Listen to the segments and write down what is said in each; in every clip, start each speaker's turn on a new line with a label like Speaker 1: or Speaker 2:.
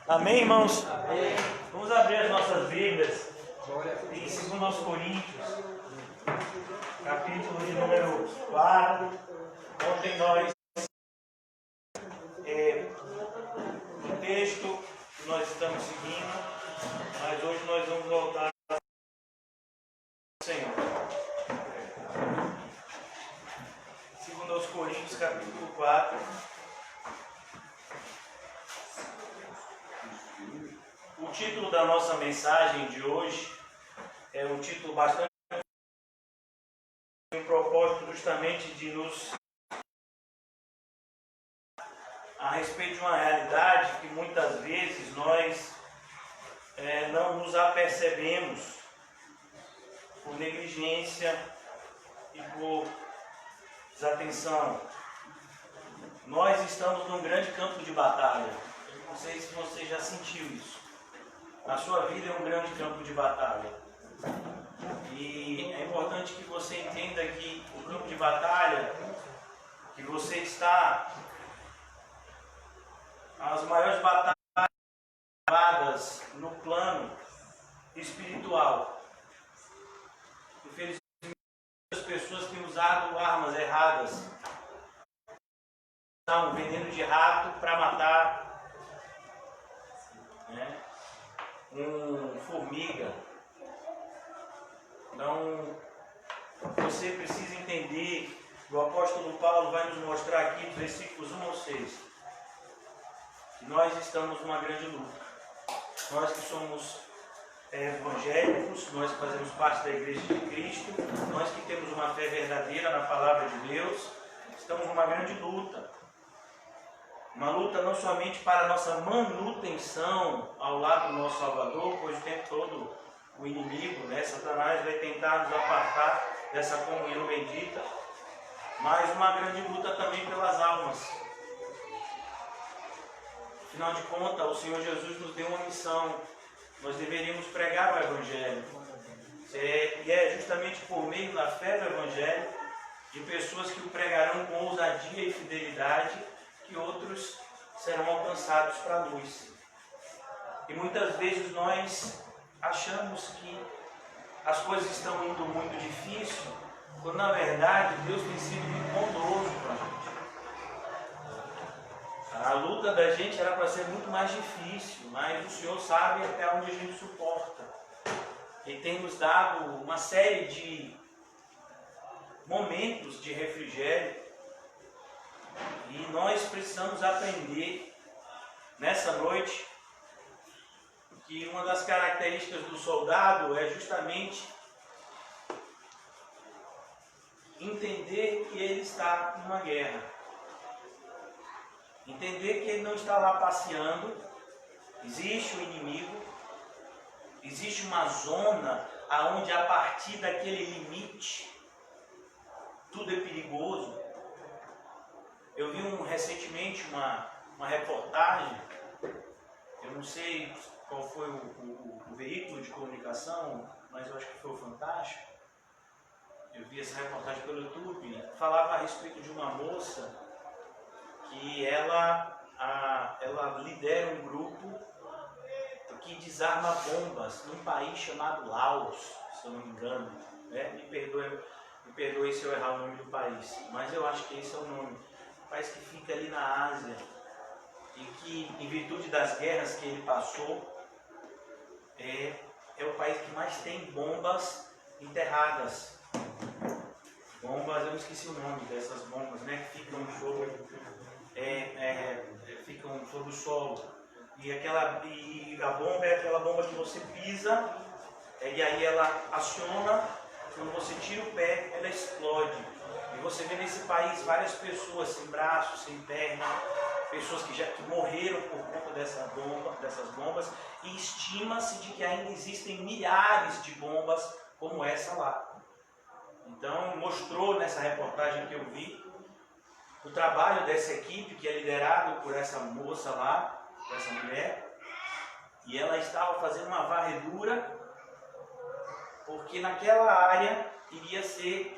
Speaker 1: Amém, irmãos? Amém. Vamos abrir as nossas Bíblias em 2 Coríntios, capítulo de número 4. Ontem nós, o texto que nós estamos seguindo, mas hoje nós vamos voltar ao Senhor. 2 Coríntios, capítulo 4. O título da nossa mensagem de hoje é um título bastante um propósito justamente de nos a respeito de uma realidade que muitas vezes nós não nos apercebemos por negligência e por desatenção. Nós estamos num grande campo de batalha. Eu não sei se você já sentiu isso. A sua vida é um grande campo de batalha. E é importante que você entenda que o campo de batalha que você está, as maiores batalhas travadas no plano espiritual. Infelizmente, as pessoas têm usado armas erradas, um veneno de rato para matar formiga. Então, você precisa entender, o apóstolo Paulo vai nos mostrar aqui, dos versículos 1 ao 6, que nós estamos numa grande luta. Nós que somos evangélicos, nós que fazemos parte da Igreja de Cristo, nós que temos uma fé verdadeira na Palavra de Deus, estamos numa grande luta. Uma luta não somente para a nossa manutenção ao lado do nosso Salvador, pois o tempo todo o inimigo, Satanás, vai tentar nos apartar dessa comunhão bendita, mas uma grande luta também pelas almas. Afinal de contas, o Senhor Jesus nos deu uma missão. Nós deveríamos pregar o Evangelho. E é justamente por meio da fé do Evangelho, de pessoas que o pregarão com ousadia e fidelidade, que outros serão alcançados para a luz. E muitas vezes nós achamos que as coisas estão indo muito difícil, quando na verdade Deus tem sido muito bondoso para a gente. A luta da gente era para ser muito mais difícil, mas o Senhor sabe até onde a gente suporta. Ele tem nos dado uma série de momentos de refrigério. E nós precisamos aprender nessa noite que uma das características do soldado é justamente entender que ele está numa guerra. Entender que ele não está lá passeando. Existe um inimigo, existe uma zona onde a partir daquele limite tudo é perigoso. Eu vi recentemente uma reportagem, eu não sei qual foi o veículo de comunicação, mas eu acho que foi o Fantástico. Eu vi essa reportagem pelo YouTube, falava a respeito de uma moça que ela lidera um grupo que desarma bombas num país chamado Laos, se eu não me engano. Me perdoe se eu errar o nome do país, mas eu acho que esse é o nome. País que fica ali na Ásia e que, em virtude das guerras que ele passou, é o país que mais tem bombas enterradas. Bombas, eu esqueci o nome dessas bombas, que ficam sobre o solo. E a bomba é aquela bomba que você pisa, e aí ela aciona, quando você tira o pé, ela explode. E você vê nesse país várias pessoas sem braços, sem perna, pessoas que morreram por conta dessas bombas, e estima-se de que ainda existem milhares de bombas como essa lá. Então, mostrou nessa reportagem que eu vi o trabalho dessa equipe, que é liderado por essa moça lá, por essa mulher, e ela estava fazendo uma varredura, porque naquela área iria ser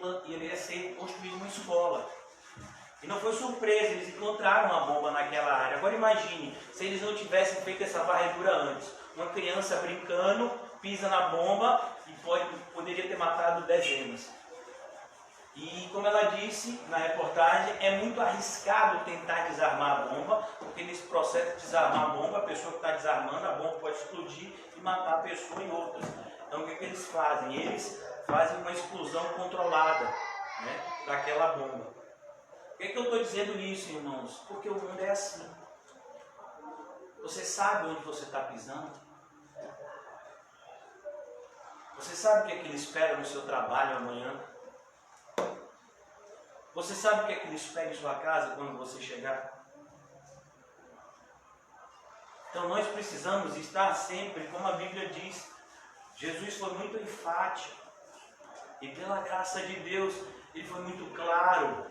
Speaker 1: construída uma escola. E não foi surpresa, eles encontraram a bomba naquela área. Agora imagine, se eles não tivessem feito essa varredura antes. Uma criança brincando, pisa na bomba e poderia ter matado dezenas. E como ela disse na reportagem, é muito arriscado tentar desarmar a bomba, porque nesse processo de desarmar a bomba, a pessoa que está desarmando, a bomba pode explodir e matar a pessoa e outras. Então o que eles fazem? Eles fazem uma explosão controlada, né, daquela bomba. Por que eu estou dizendo isso, irmãos? Porque o mundo é assim. Você sabe onde você está pisando? Você sabe o que é que ele espera no seu trabalho amanhã? Você sabe o que é que ele espera em sua casa quando você chegar? Então nós precisamos estar sempre, como a Bíblia diz. Jesus foi muito enfático. E pela graça de Deus, ele foi muito claro.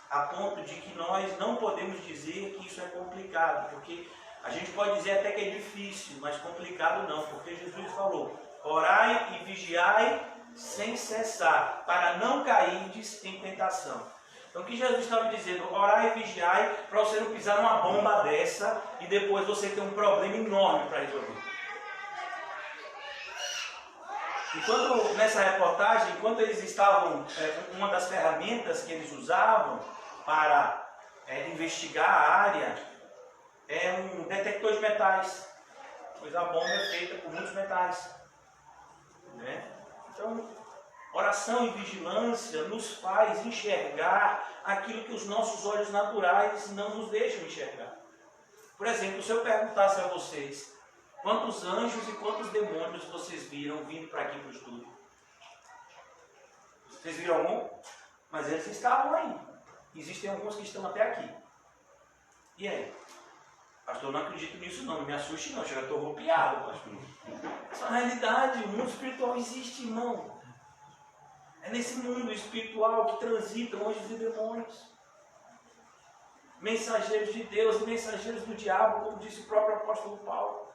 Speaker 1: A ponto de que nós não podemos dizer que isso é complicado. Porque a gente pode dizer até que é difícil, mas complicado não. Porque Jesus falou, orai e vigiai sem cessar, para não cairdes em tentação. Então o que Jesus estava dizendo? Orai e vigiai para você não pisar numa bomba dessa e depois você ter um problema enorme para resolver. Enquanto nessa reportagem, enquanto eles estavam, uma das ferramentas que eles usavam para investigar a área é um detector de metais, pois a bomba é feita por muitos metais, né? Então, oração e vigilância nos faz enxergar aquilo que os nossos olhos naturais não nos deixam enxergar. Por exemplo, se eu perguntasse a vocês, quantos anjos e quantos demônios vocês viram vindo para aqui para o estúdio? Vocês viram algum? Mas eles estavam aí. Existem alguns que estão até aqui. E aí? Pastor, eu não acredito nisso não me assuste não, eu estou arrepiado, pastor. Essa realidade, o mundo espiritual existe, irmão. É nesse mundo espiritual que transitam anjos e demônios. Mensageiros de Deus e mensageiros do diabo, como disse o próprio apóstolo Paulo.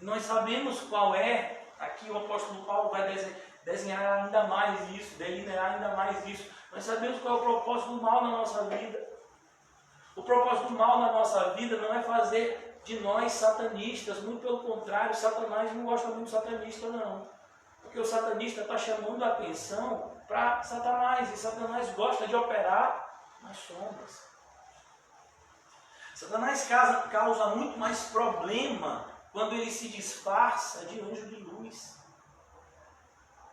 Speaker 1: E nós sabemos qual é, aqui o apóstolo Paulo vai desenhar ainda mais isso, delinear ainda mais isso. Nós sabemos qual é o propósito do mal na nossa vida. O propósito do mal na nossa vida não é fazer de nós satanistas, muito pelo contrário, Satanás não gosta muito de satanista não. Porque o satanista está chamando a atenção para Satanás, e Satanás gosta de operar nas sombras. Satanás causa muito mais problema quando ele se disfarça de anjo de luz,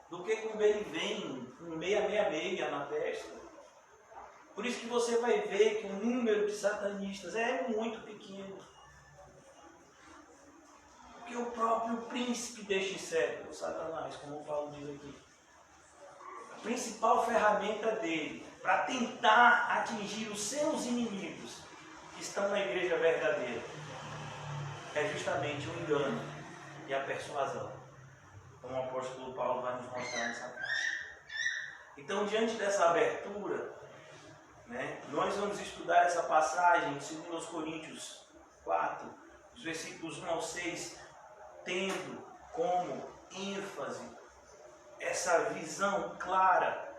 Speaker 1: do que quando ele vem com 666 na testa. Por isso que você vai ver que o número de satanistas é muito pequeno. Porque o próprio príncipe deste século, Satanás, como o Paulo diz aqui, a principal ferramenta dele para tentar atingir os seus inimigos que estão na igreja verdadeira é justamente o engano e a persuasão, como o apóstolo Paulo vai nos mostrar nessa parte. Então, diante dessa abertura, nós vamos estudar essa passagem em 2 Coríntios 4, os versículos 1 ao 6, tendo como ênfase essa visão clara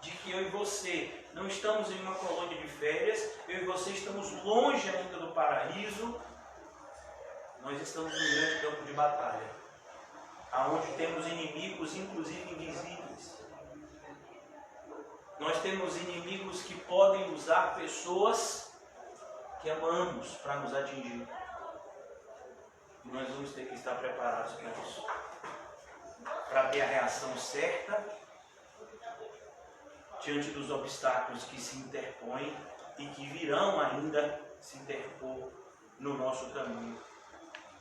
Speaker 1: de que eu e você não estamos em uma colônia de férias, eu e você estamos longe ainda do paraíso, nós estamos num grande campo de batalha, onde temos inimigos, inclusive invisíveis. Nós temos inimigos que podem usar pessoas que amamos para nos atingir. E nós vamos ter que estar preparados para isso. Para ter a reação certa diante dos obstáculos que se interpõem e que virão ainda se interpor no nosso caminho.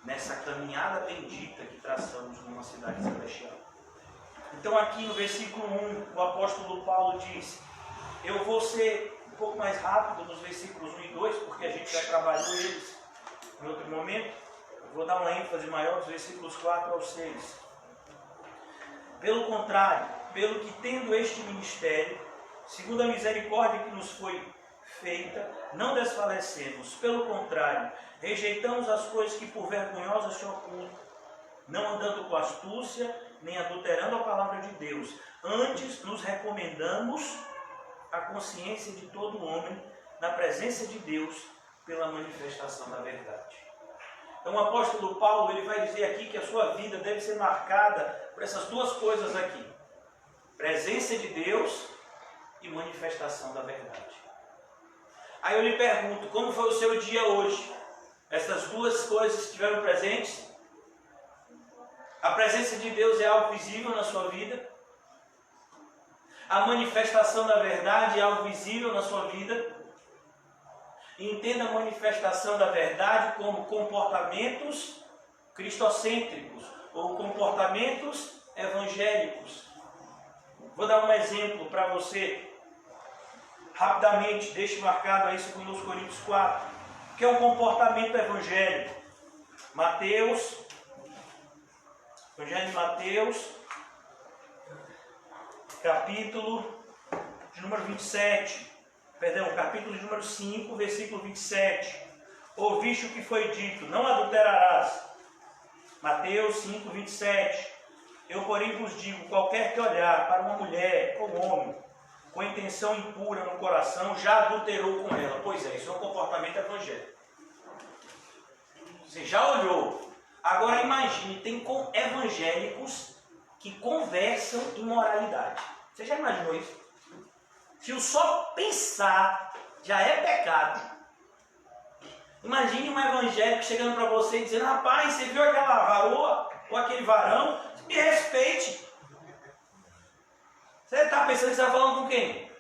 Speaker 1: Nessa caminhada bendita que traçamos numa cidade celestial. Então aqui no versículo 1, o apóstolo Paulo diz, eu vou ser um pouco mais rápido nos versículos 1 e 2, porque a gente já trabalhou eles em outro momento. Eu vou dar uma ênfase maior nos versículos 4 ao 6. Pelo contrário, pelo que tendo este ministério, segundo a misericórdia que nos foi feita, não desfalecemos. Pelo contrário, rejeitamos as coisas que por vergonhosas se ocultam, não andando com astúcia, nem adulterando a palavra de Deus. Antes nos recomendamos a consciência de todo homem na presença de Deus pela manifestação da verdade. Então o apóstolo Paulo ele vai dizer aqui que a sua vida deve ser marcada por essas duas coisas aqui: presença de Deus e manifestação da verdade. Aí eu lhe pergunto, como foi o seu dia hoje? Essas duas coisas estiveram presentes? A presença de Deus é algo visível na sua vida? A manifestação da verdade é algo visível na sua vida? Entenda a manifestação da verdade como comportamentos cristocêntricos ou comportamentos evangélicos. Vou dar um exemplo para você rapidamente, deixe marcado aí 2 Coríntios 4, que é um comportamento evangélico. Evangelho de Mateus, capítulo de número 27. Capítulo de número 5, versículo 27. Ouviste o que foi dito, não adulterarás. Mateus 5, 27. Eu, porém, vos digo, qualquer que olhar para uma mulher ou homem com intenção impura no coração, já adulterou com ela. Pois é, isso é um comportamento evangélico. Você já olhou. Agora imagine, tem evangélicos que conversam em moralidade. Você já imaginou isso? Se o só pensar já é pecado. Imagine um evangélico chegando para você e dizendo: rapaz, você viu aquela varoa ou aquele varão? Me respeite. Você está pensando que você está falando com quem?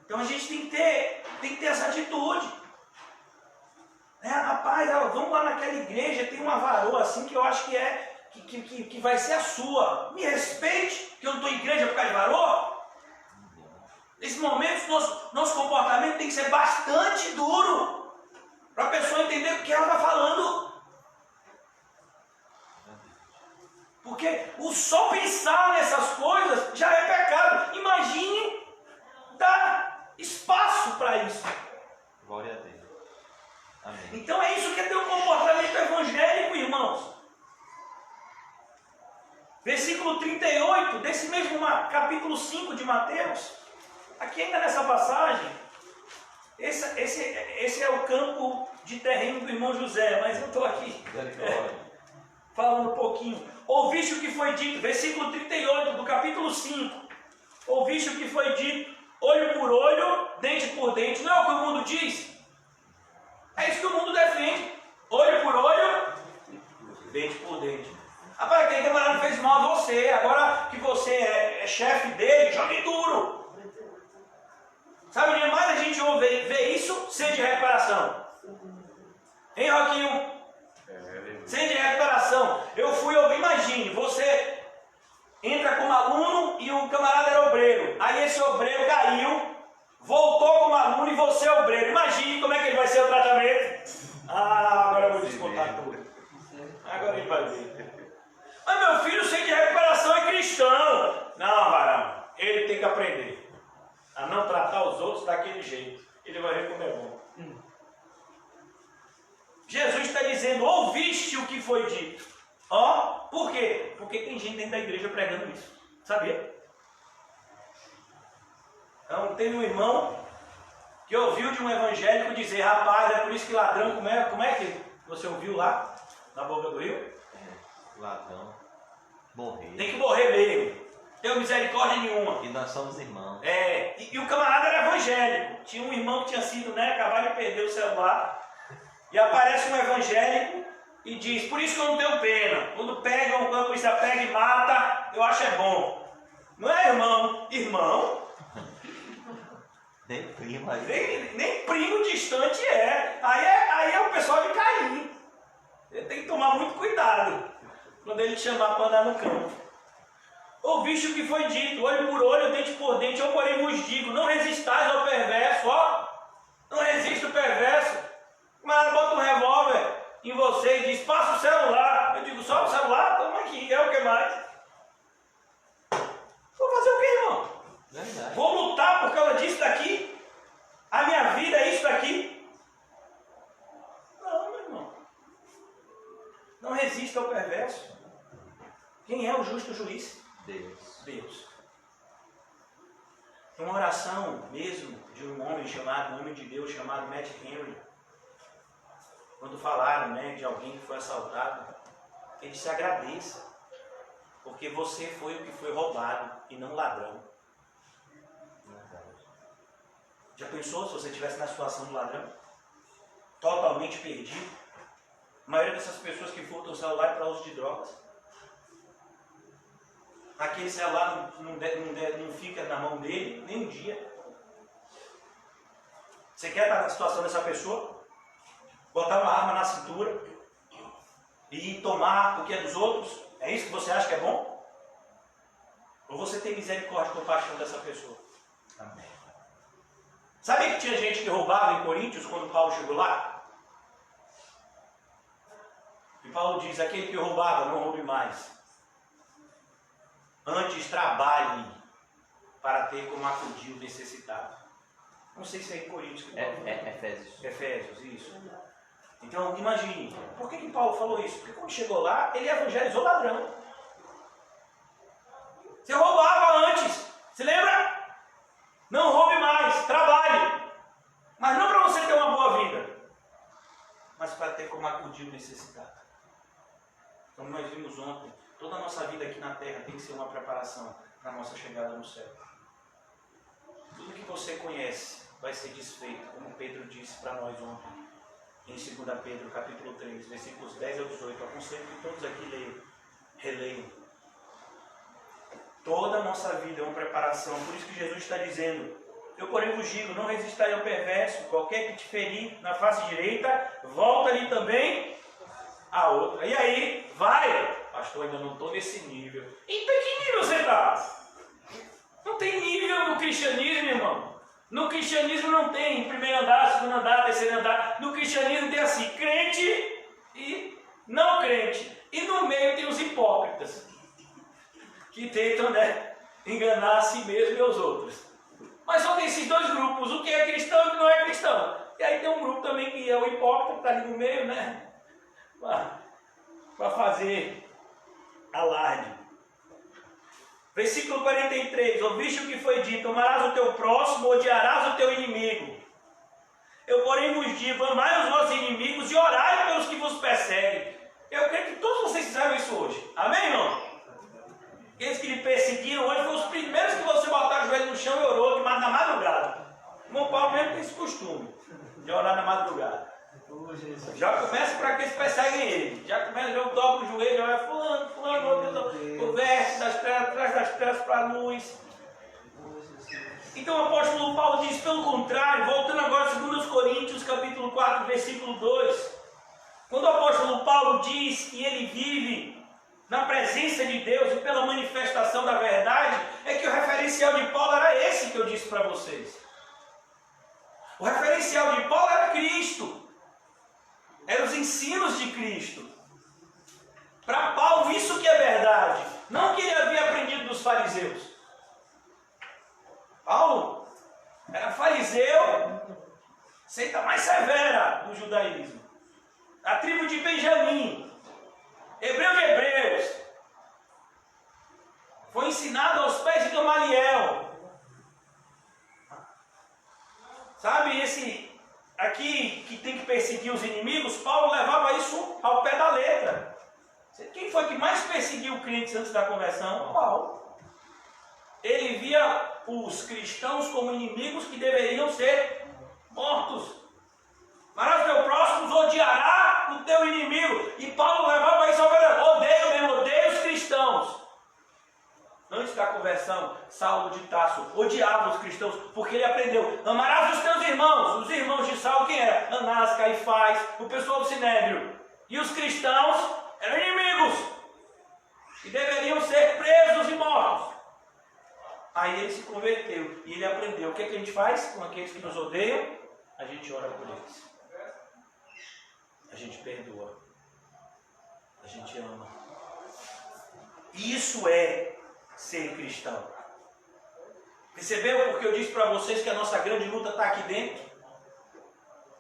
Speaker 1: Então a gente tem que ter essa atitude. Rapaz, vamos lá naquela igreja, tem uma varoa assim que eu acho que vai ser a sua. Me respeite, que eu não estou em igreja por causa de varoa. Nesses momentos, nosso comportamento tem que ser bastante duro para a pessoa entender o que ela está falando. Porque o só pensar nessas coisas já é pecado. Imagine dar espaço para isso.
Speaker 2: Glória a Deus. Amém.
Speaker 1: Então é isso que é ter um comportamento evangélico, irmãos. Versículo 38, desse mesmo capítulo 5 de Mateus. Aqui ainda nessa passagem, esse é o campo de terreno do irmão José, mas eu estou aqui falando um pouquinho. Ouviste o que foi dito, versículo 38 do capítulo 5. Ouviste o que foi dito, olho por olho, dente por dente. Não é o que o mundo diz? É isso que o mundo defende. Olho por olho, dente por dente. Rapaz, aquele camarada fez mal a você, agora que você é chefe dele, jogue duro. Sabe onde mais a gente ouve ver isso? Sede de recuperação. Hein, Roquinho? Sede de recuperação. Eu fui ouvir, imagine, você entra como aluno e o camarada era obreiro. Aí esse obreiro caiu, voltou como aluno e você é obreiro. Imagine como é que ele vai ser o tratamento. Agora eu vou descontar tudo. Agora ele vai ver. Mas meu filho, sede de recuperação é cristão. Não, varão, ele tem que aprender a não tratar os outros daquele jeito. Ele vai ver como é bom. Jesus está dizendo: ouviste o que foi dito. Por quê? Porque tem gente dentro da igreja pregando isso. Sabia? Então tem um irmão que ouviu de um evangélico dizer: rapaz, é por isso que ladrão, como é que você ouviu lá na boca do rio?
Speaker 2: Ladrão morrer.
Speaker 1: Tem que morrer mesmo. Tenho misericórdia nenhuma.
Speaker 2: E nós somos irmãos.
Speaker 1: E o camarada era evangélico. Tinha um irmão que tinha sido, acabado de perder o celular. E aparece um evangélico e diz: por isso que eu não tenho pena. Quando a polícia pega e mata, eu acho bom. Não é irmão? Irmão?
Speaker 2: Nem primo aí.
Speaker 1: Nem primo distante é. Aí é o pessoal de Caim. Ele tem que tomar muito cuidado quando ele te chamar para andar no campo. Ouviste o que foi dito, olho por olho, dente por dente. Eu, porém, vos digo: não resistais ao perverso. Não resista o perverso. Mas bota um revólver em você e diz: passa o celular. Eu digo: só o celular? Toma aqui. É o que mais? Vou fazer o que, irmão?
Speaker 2: Verdade.
Speaker 1: Vou lutar por causa disso daqui? A minha vida é isso daqui? Não, meu irmão. Não resista ao perverso. Quem é o justo juiz?
Speaker 2: Deus.
Speaker 1: Uma oração mesmo de um homem de Deus chamado Matt Henry. Quando falaram, de alguém que foi assaltado, ele disse: agradeça, porque você foi o que foi roubado e não ladrão. Já pensou se você estivesse na situação do ladrão? Totalmente perdido? A maioria dessas pessoas que furtam o celular é para uso de drogas. Aquele celular não fica na mão dele nem um dia. Você quer estar na situação dessa pessoa? Botar uma arma na cintura e tomar o que é dos outros? É isso que você acha que é bom? Ou você tem misericórdia e compaixão dessa pessoa? Amém. Sabe que tinha gente que roubava em Coríntios quando Paulo chegou lá? E Paulo diz: aquele que roubava, não roube mais. Antes trabalhe para ter como acudir o necessitado. Não sei se é em Coríntios que Paulo falou.
Speaker 2: Efésios.
Speaker 1: Efésios, isso. Então, imagine. Por que Paulo falou isso? Porque quando chegou lá, ele evangelizou ladrão. Você roubava antes. Se lembra? Não roube mais. Trabalhe. Mas não para você ter uma boa vida, mas para ter como acudir o necessitado. Como nós vimos ontem, toda a nossa vida aqui na terra tem que ser uma preparação para a nossa chegada no céu. Tudo que você conhece vai ser desfeito, como Pedro disse para nós ontem, em 2 Pedro, capítulo 3, versículos 10 ao 18. Eu aconselho que todos aqui releiam. Toda a nossa vida é uma preparação, por isso que Jesus está dizendo: eu porém vos digo, não resistai ao perverso, qualquer que te ferir na face direita, volta-lhe também a outra. E aí, vai, pastor, ainda não estou nesse nível. Então que nível você está? Não tem nível no cristianismo, irmão. No cristianismo não tem primeiro andar, segundo andar, terceiro andar. No cristianismo tem assim, crente e não crente. E no meio tem os hipócritas, que tentam enganar a si mesmo e os outros. Mas só tem esses dois grupos, o que é cristão e o que não é cristão. E aí tem um grupo também que é o hipócrita, que está ali no meio, para fazer alarde. Versículo 43, ouviste o que foi dito: amarás o teu próximo, odiarás o teu inimigo. Eu porém vos digo, amai os vossos inimigos e orai pelos que vos perseguem. Eu creio que todos vocês fizeram isso hoje. Amém, irmão? Aqueles que lhe perseguiram hoje foram os primeiros que você botar o joelho no chão e orou na madrugada. O irmão Paulo mesmo tem esse costume de orar na madrugada. Já começa para aqueles que perseguem ele. Já começa, já dobra o joelho, já vai fulano, o veste das trevas, atrás das trevas para a luz. Então o apóstolo Paulo diz, pelo contrário, voltando agora a 2 Coríntios, capítulo 4, versículo 2. Quando o apóstolo Paulo diz que ele vive na presença de Deus e pela manifestação da verdade, é que o referencial de Paulo era esse que eu disse para vocês. O referencial de Paulo era Cristo. Eram os ensinos de Cristo. Para Paulo, isso que é verdade. Não que ele havia aprendido dos fariseus. Paulo era fariseu, seita mais severa do judaísmo. A tribo de Benjamim, hebreu de hebreus. Foi ensinado aos pés de Gamaliel. Sabe, esse aqui que tem que perseguir os inimigos, Paulo levava isso ao pé da letra. Quem foi que mais perseguiu crentes antes da conversão? Paulo. Ele via os cristãos como inimigos que deveriam ser mortos. Mas o teu próximo odiará o teu inimigo. E Paulo levava isso ao pé da letra. Odeio mesmo, odeio os cristãos. Antes da conversão, Saulo de Tarso odiava os cristãos, porque ele aprendeu: amarás os teus irmãos. Os irmãos de Saulo, quem era? Anás, Caifás, o pessoal do Sinédrio. E os cristãos eram inimigos, e deveriam ser presos e mortos. Aí ele se converteu, e ele aprendeu. O que é que a gente faz com aqueles que nos odeiam? A gente ora por eles. A gente perdoa. A gente ama. Isso é ser cristão. Percebeu porque eu disse para vocês que a nossa grande luta está aqui dentro?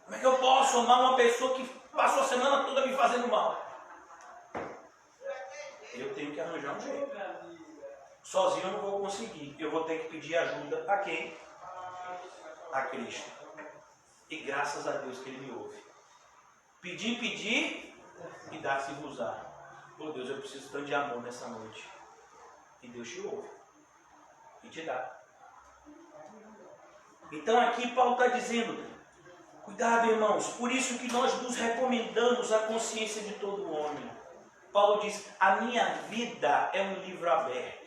Speaker 1: Como é que eu posso amar uma pessoa que passou a semana toda me fazendo mal? Eu tenho que arranjar um jeito. Sozinho eu não vou conseguir. Eu vou ter que pedir ajuda a quem? A Cristo. E graças a Deus que Ele me ouve. Pedir e dar-se-vos-á. Oh Deus, eu preciso tanto de amor nessa noite. E Deus te ouve. E te dá. Então aqui Paulo está dizendo, cuidado, irmãos, por isso que nós nos recomendamos a consciência de todo homem. Paulo diz, a minha vida é um livro aberto.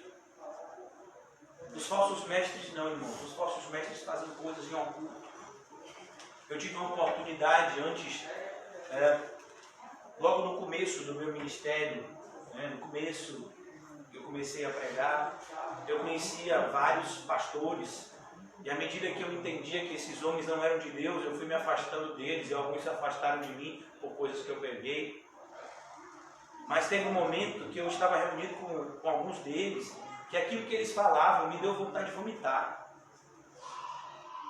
Speaker 1: Os falsos mestres não, irmãos. Os falsos mestres fazem coisas em oculto. Eu tive uma oportunidade antes, logo no começo do meu ministério, no começo eu comecei a pregar, eu conhecia vários pastores, e à medida que eu entendia que esses homens não eram de Deus, eu fui me afastando deles, e alguns se afastaram de mim por coisas que eu preguei. Mas teve um momento que eu estava reunido com alguns deles, que aquilo que eles falavam me deu vontade de vomitar.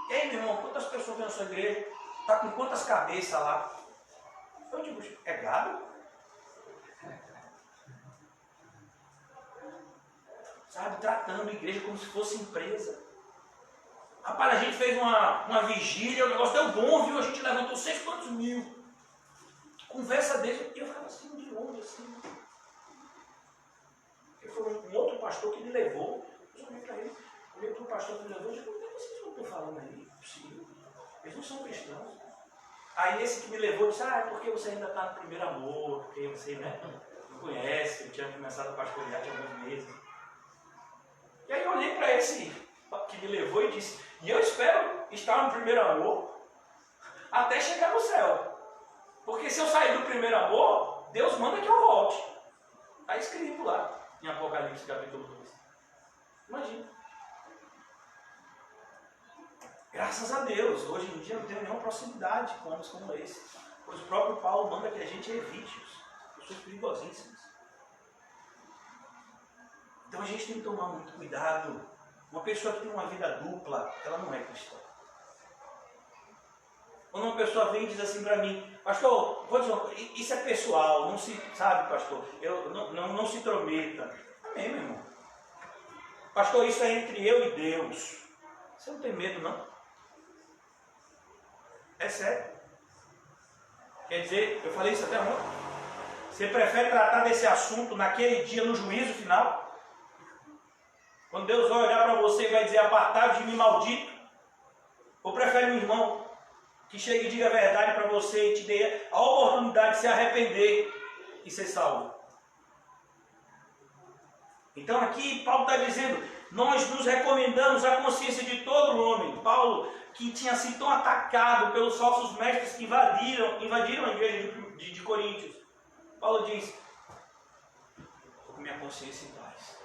Speaker 1: E aí, meu irmão, quantas pessoas vêm na sua igreja? Está com quantas cabeças lá? Eu digo, é gado? Sabe, tratando a igreja como se fosse empresa. Rapaz, a gente fez uma vigília, o negócio deu bom, viu? A gente levantou 6 quantos mil. Conversa dele, eu ficava assim, de longe, assim. Foi um outro pastor que me levou. Eu olhei para ele, olhei para o pastor que me levou e disse, o que vocês não estão falando aí? Não é possível. Eles não são cristãos. Aí esse que me levou disse, é porque você ainda está no primeiro amor, porque você não conhece, eu tinha começado a pastorear tinha alguns meses. E aí eu olhei para esse que me levou e disse, e eu espero estar no primeiro amor até chegar no céu. Porque se eu sair do primeiro amor, Deus manda que eu volte. Está escrito lá em Apocalipse capítulo 2. Imagina. Graças a Deus, hoje em dia não tenho nenhuma proximidade com homens como esse. Pois o próprio Paulo manda que a gente evite-os. Pessoas perigosíssimas. Então a gente tem que tomar muito cuidado. Uma pessoa que tem uma vida dupla, ela não é cristã. Quando uma pessoa vem e diz assim para mim, pastor, vou dizer uma coisa, isso é pessoal, não se, sabe, pastor, não se intrometa. Amém, meu irmão. Pastor, isso é entre eu e Deus. Você não tem medo, não? É sério. Quer dizer, eu falei isso até ontem. Você prefere tratar desse assunto naquele dia, no juízo final? Quando Deus vai olhar para você e vai dizer, apartai-vos de mim, maldito? Ou prefere um irmão que chegue e diga a verdade para você e te dê a oportunidade de se arrepender e ser salvo? Então aqui Paulo está dizendo, nós nos recomendamos a consciência de todo homem. Paulo, que tinha sido tão atacado pelos falsos mestres que invadiram a igreja de Coríntios. Paulo diz, estou com minha consciência em paz.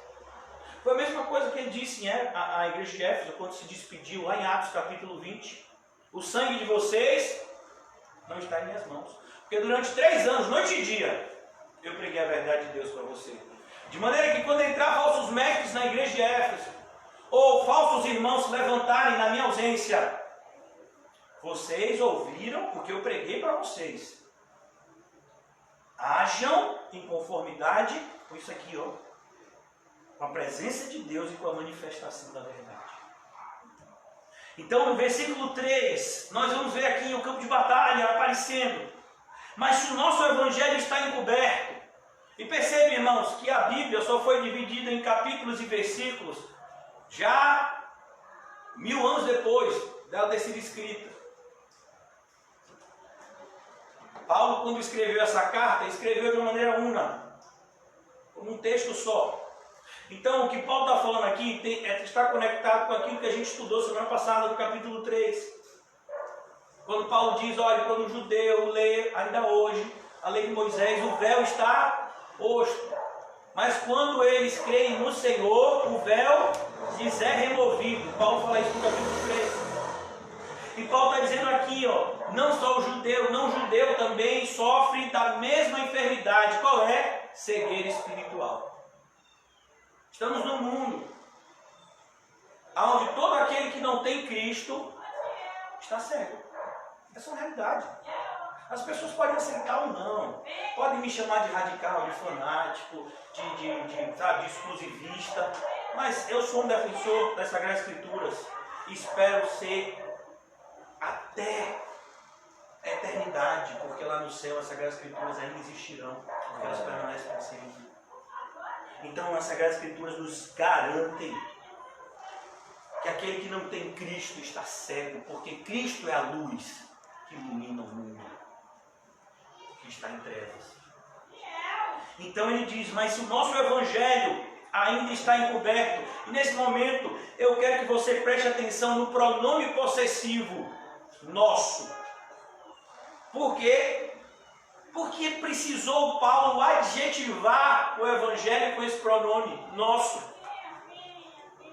Speaker 1: Foi a mesma coisa que ele disse à igreja de Éfeso, quando se despediu, lá em Atos capítulo 20. O sangue de vocês não está em minhas mãos. Porque durante 3 anos, noite e dia, eu preguei a verdade de Deus para você. De maneira que quando entrar falsos mestres na igreja de Éfeso, ou falsos irmãos se levantarem na minha ausência, vocês ouviram o que eu preguei para vocês. Hajam em conformidade com isso aqui, ó, com a presença de Deus e com a manifestação da verdade. Então, no versículo 3, nós vamos ver aqui o campo de batalha aparecendo. Mas se o nosso evangelho está encoberto, e percebe, irmãos, que a Bíblia só foi dividida em capítulos e versículos já 1000 anos depois dela ter sido escrita. Paulo, quando escreveu essa carta, escreveu de uma maneira una, como um texto só. Então, o que Paulo está falando aqui está conectado com aquilo que a gente estudou semana passada, no capítulo 3. Quando Paulo diz, olha, quando o judeu lê, ainda hoje, a lei de Moisés, o véu está posto. Mas quando eles creem no Senhor, o véu lhes é removido. Paulo fala isso no capítulo 3. E Paulo está dizendo aqui, ó, não só o judeu, não judeu também sofre da mesma enfermidade. Qual é? Cegueira espiritual. Estamos num mundo onde todo aquele que não tem Cristo está cego. Essa é uma realidade. As pessoas podem aceitar ou não, podem me chamar de radical, de fanático, de exclusivista, Mas eu sou um defensor das Sagradas Escrituras e espero ser até a eternidade, porque lá no céu as Sagradas Escrituras ainda existirão, porque elas permanecem para sempre. Então as Sagradas Escrituras nos garantem que aquele que não tem Cristo está cego, porque Cristo é a luz que ilumina o mundo que está em trevas. Então ele diz, mas se o nosso Evangelho ainda está encoberto, e nesse momento eu quero que você preste atenção no pronome possessivo nosso. Por quê? Porque precisou Paulo adjetivar o Evangelho com esse pronome nosso.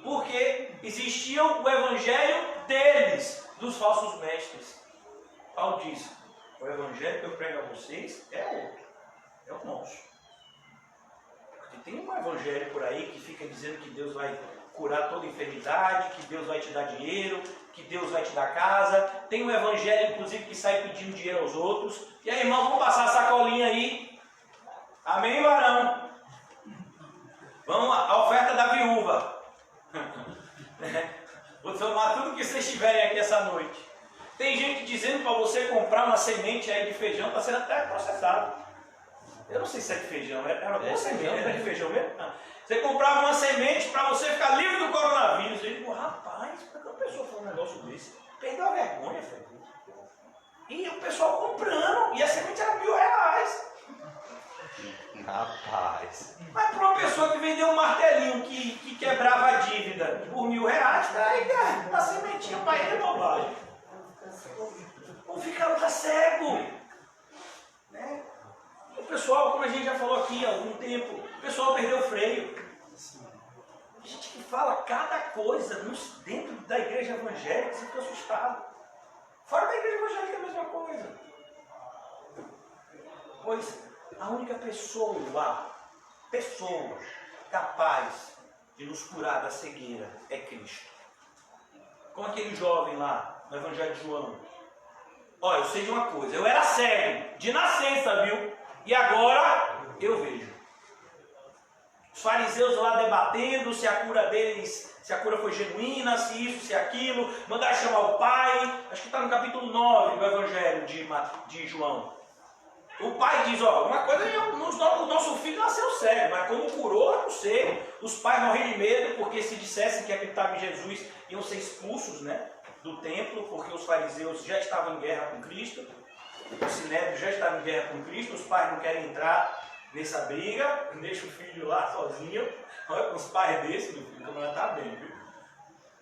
Speaker 1: Porque existia o Evangelho deles, dos falsos mestres. Paulo diz, o Evangelho que eu prego a vocês é outro, é o nosso. Porque tem um Evangelho por aí que fica dizendo que Deus vai curar toda enfermidade, que Deus vai te dar dinheiro, que Deus vai te dar casa. Tem um Evangelho, inclusive, que sai pedindo dinheiro aos outros. E aí, irmão, vamos passar a sacolinha aí. Amém, varão? Vamos lá, a oferta da viúva. Vou tomar tudo que vocês tiverem aqui essa noite. Tem gente dizendo para você comprar uma semente aí de feijão, está sendo até processado. Eu não sei se é de feijão, é uma boa semente, é de feijão mesmo? Você comprava uma semente para você ficar livre do coronavírus. Eu digo, rapaz, por que a pessoa fala um negócio desse? Perdeu a vergonha, filho. E o pessoal comprando, e a semente era R$1.000.
Speaker 2: Rapaz.
Speaker 1: Mas para uma pessoa que vendeu um martelinho que quebrava a dívida por R$1.000, tá aí, a sementinha para ele é bobagem. O ficava tá cego. Né? O pessoal, como a gente já falou aqui há algum tempo, o pessoal perdeu o freio. A gente que fala cada coisa dentro da igreja evangélica, você fica assustado. Fora da igreja evangélica é a mesma coisa. Pois a única pessoa capaz de nos curar da cegueira é Cristo. Como aquele jovem lá no Evangelho de João. Olha, eu sei de uma coisa, eu era cego, de nascença, viu? E agora eu vejo. Os fariseus lá debatendo se a cura deles, se a cura foi genuína, se isso, se aquilo, mandaram chamar o pai, acho que está no capítulo 9 do Evangelho de João. O pai diz, ó, uma coisa é o nosso filho nasceu cego, mas como curou, eu não sei. Os pais morreram de medo, porque se dissessem que acreditavam em Jesus, iam ser expulsos, né, do templo, porque os fariseus já estavam em guerra com Cristo, o Sinédrio já estava em guerra com Cristo, os pais não querem entrar nessa briga, deixa o filho lá sozinho. Olha, com os pais desses, meu filho, como ela está bem, viu?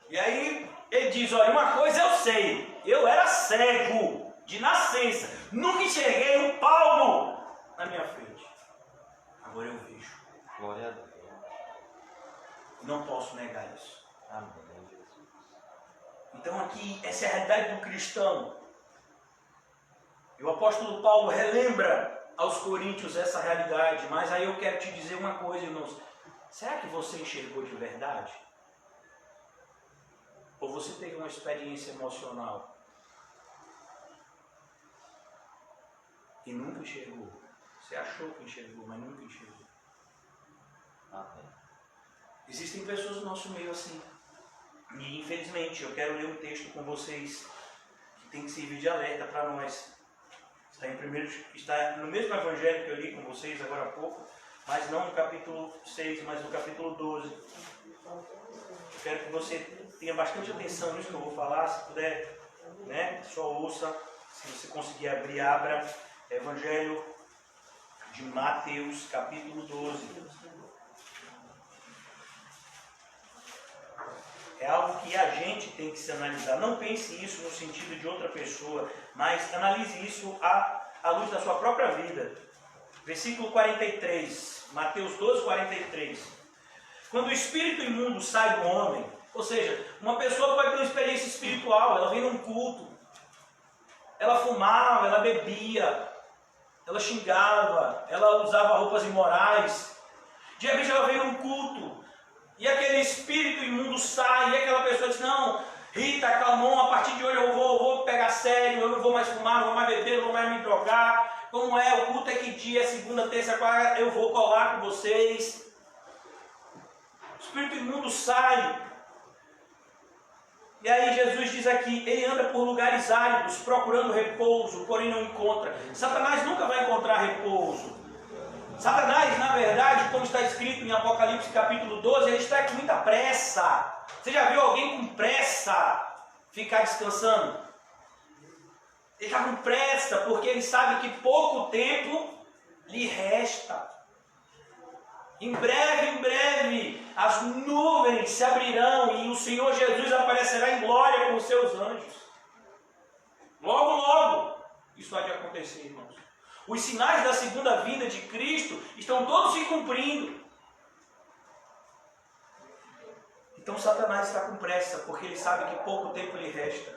Speaker 1: E aí ele diz, olha, uma coisa eu sei, eu era cego de nascença, nunca enxerguei um palmo na minha frente. Agora eu vejo.
Speaker 2: Glória a Deus.
Speaker 1: Não posso negar isso.
Speaker 2: Amém, Jesus.
Speaker 1: Então aqui, essa é a realidade do cristão. E o apóstolo Paulo relembra aos coríntios essa realidade, mas aí eu quero te dizer uma coisa, irmãos. Será que você enxergou de verdade? Ou você teve uma experiência emocional e nunca enxergou? Você achou que enxergou, mas nunca enxergou.
Speaker 2: Amém.
Speaker 1: Existem pessoas no nosso meio assim. E infelizmente eu quero ler um texto com vocês que tem que servir de alerta para nós. Está no mesmo evangelho que eu li com vocês agora há pouco, mas não no capítulo 6, mas no capítulo 12. Eu quero que você tenha bastante atenção nisso que eu vou falar, se puder, né, só ouça, se você conseguir abrir, abra. Evangelho de Mateus, capítulo 12. É algo que a gente tem que se analisar. Não pense isso no sentido de outra pessoa, mas analise isso à luz da sua própria vida. Versículo 43, Mateus 12, 43. Quando o espírito imundo sai do homem, ou seja, uma pessoa pode ter uma experiência espiritual, ela vem num culto, ela fumava, ela bebia, ela xingava, ela usava roupas imorais. De repente ela vem num culto, e aquele espírito imundo sai, e aquela pessoa diz, não, Rita, calmou, a partir de hoje eu vou pegar sério, eu não vou mais fumar, não vou mais beber, não vou mais me drogar. Como é? O culto é que dia? Segunda, terça, quarta, eu vou colar com vocês. espírito imundo sai. E aí Jesus diz aqui, ele anda por lugares áridos, procurando repouso, porém não encontra. Satanás nunca vai encontrar repouso. Satanás, na verdade, como está escrito em Apocalipse capítulo 12, ele está com muita pressa. Você já viu alguém com pressa ficar descansando? Ele está com pressa porque ele sabe que pouco tempo lhe resta. Em breve, as nuvens se abrirão e o Senhor Jesus aparecerá em glória com os seus anjos. Logo, isso há de acontecer, irmãos. Os sinais da segunda vinda de Cristo estão todos se cumprindo. Então Satanás está com pressa, porque ele sabe que pouco tempo lhe resta.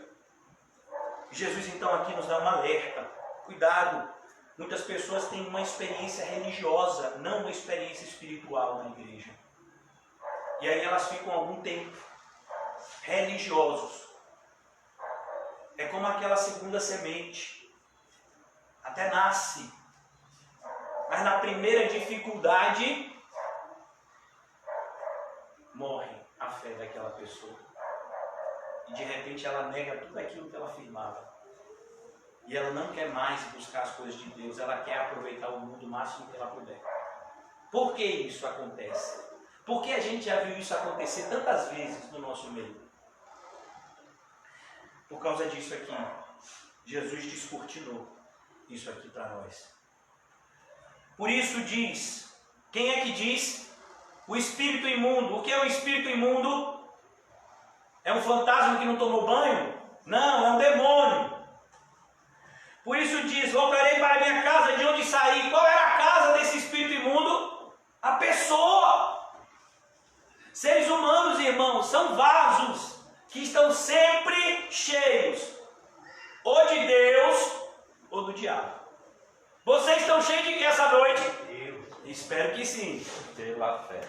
Speaker 1: Jesus então aqui nos dá um alerta. Cuidado, muitas pessoas têm uma experiência religiosa, não uma experiência espiritual na igreja. E aí elas ficam algum tempo religiosos. É como aquela segunda semente. Até nasce. Mas na primeira dificuldade, morre a fé daquela pessoa. E de repente ela nega tudo aquilo que ela afirmava. E ela não quer mais buscar as coisas de Deus. Ela quer aproveitar o mundo o máximo que ela puder. Por que isso acontece? Porque a gente já viu isso acontecer tantas vezes no nosso meio. Por causa disso aqui, Jesus descortinou isso aqui para nós. Por isso diz, quem é que diz? O espírito imundo. O que é o espírito imundo? É um fantasma que não tomou banho? Não, é um demônio. Por isso diz, voltarei para a minha casa de onde saí. Qual era a casa desse espírito imundo? A pessoa. Seres humanos, irmãos, são vasos que estão sempre cheios, ou de Deus, ou do diabo. Vocês estão cheios de quê essa noite? Deus. Espero que sim.
Speaker 2: Pela fé.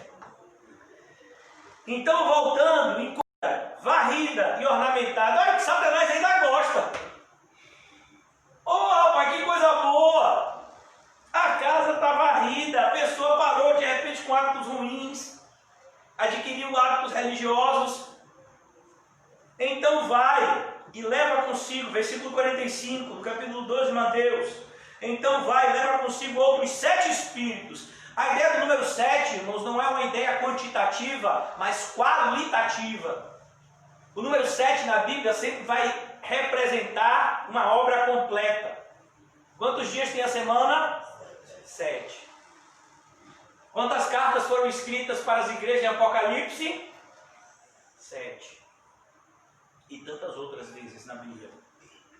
Speaker 1: Então, voltando, em coisa varrida e ornamentada, olha que Satanás ainda gosta. Oh, rapaz, que coisa boa! A casa está varrida, a pessoa parou de repente com hábitos ruins, adquiriu hábitos religiosos. Então vai e leva consigo, versículo 45, do capítulo 12 de Mateus. Então vai e leva consigo outros 7 espíritos. A ideia do número 7, irmãos, não é uma ideia quantitativa, mas qualitativa. O número 7 na Bíblia sempre vai representar uma obra completa. Quantos dias tem a semana? 7. Quantas cartas foram escritas para as igrejas em Apocalipse? 7. E tantas outras vezes na Bíblia.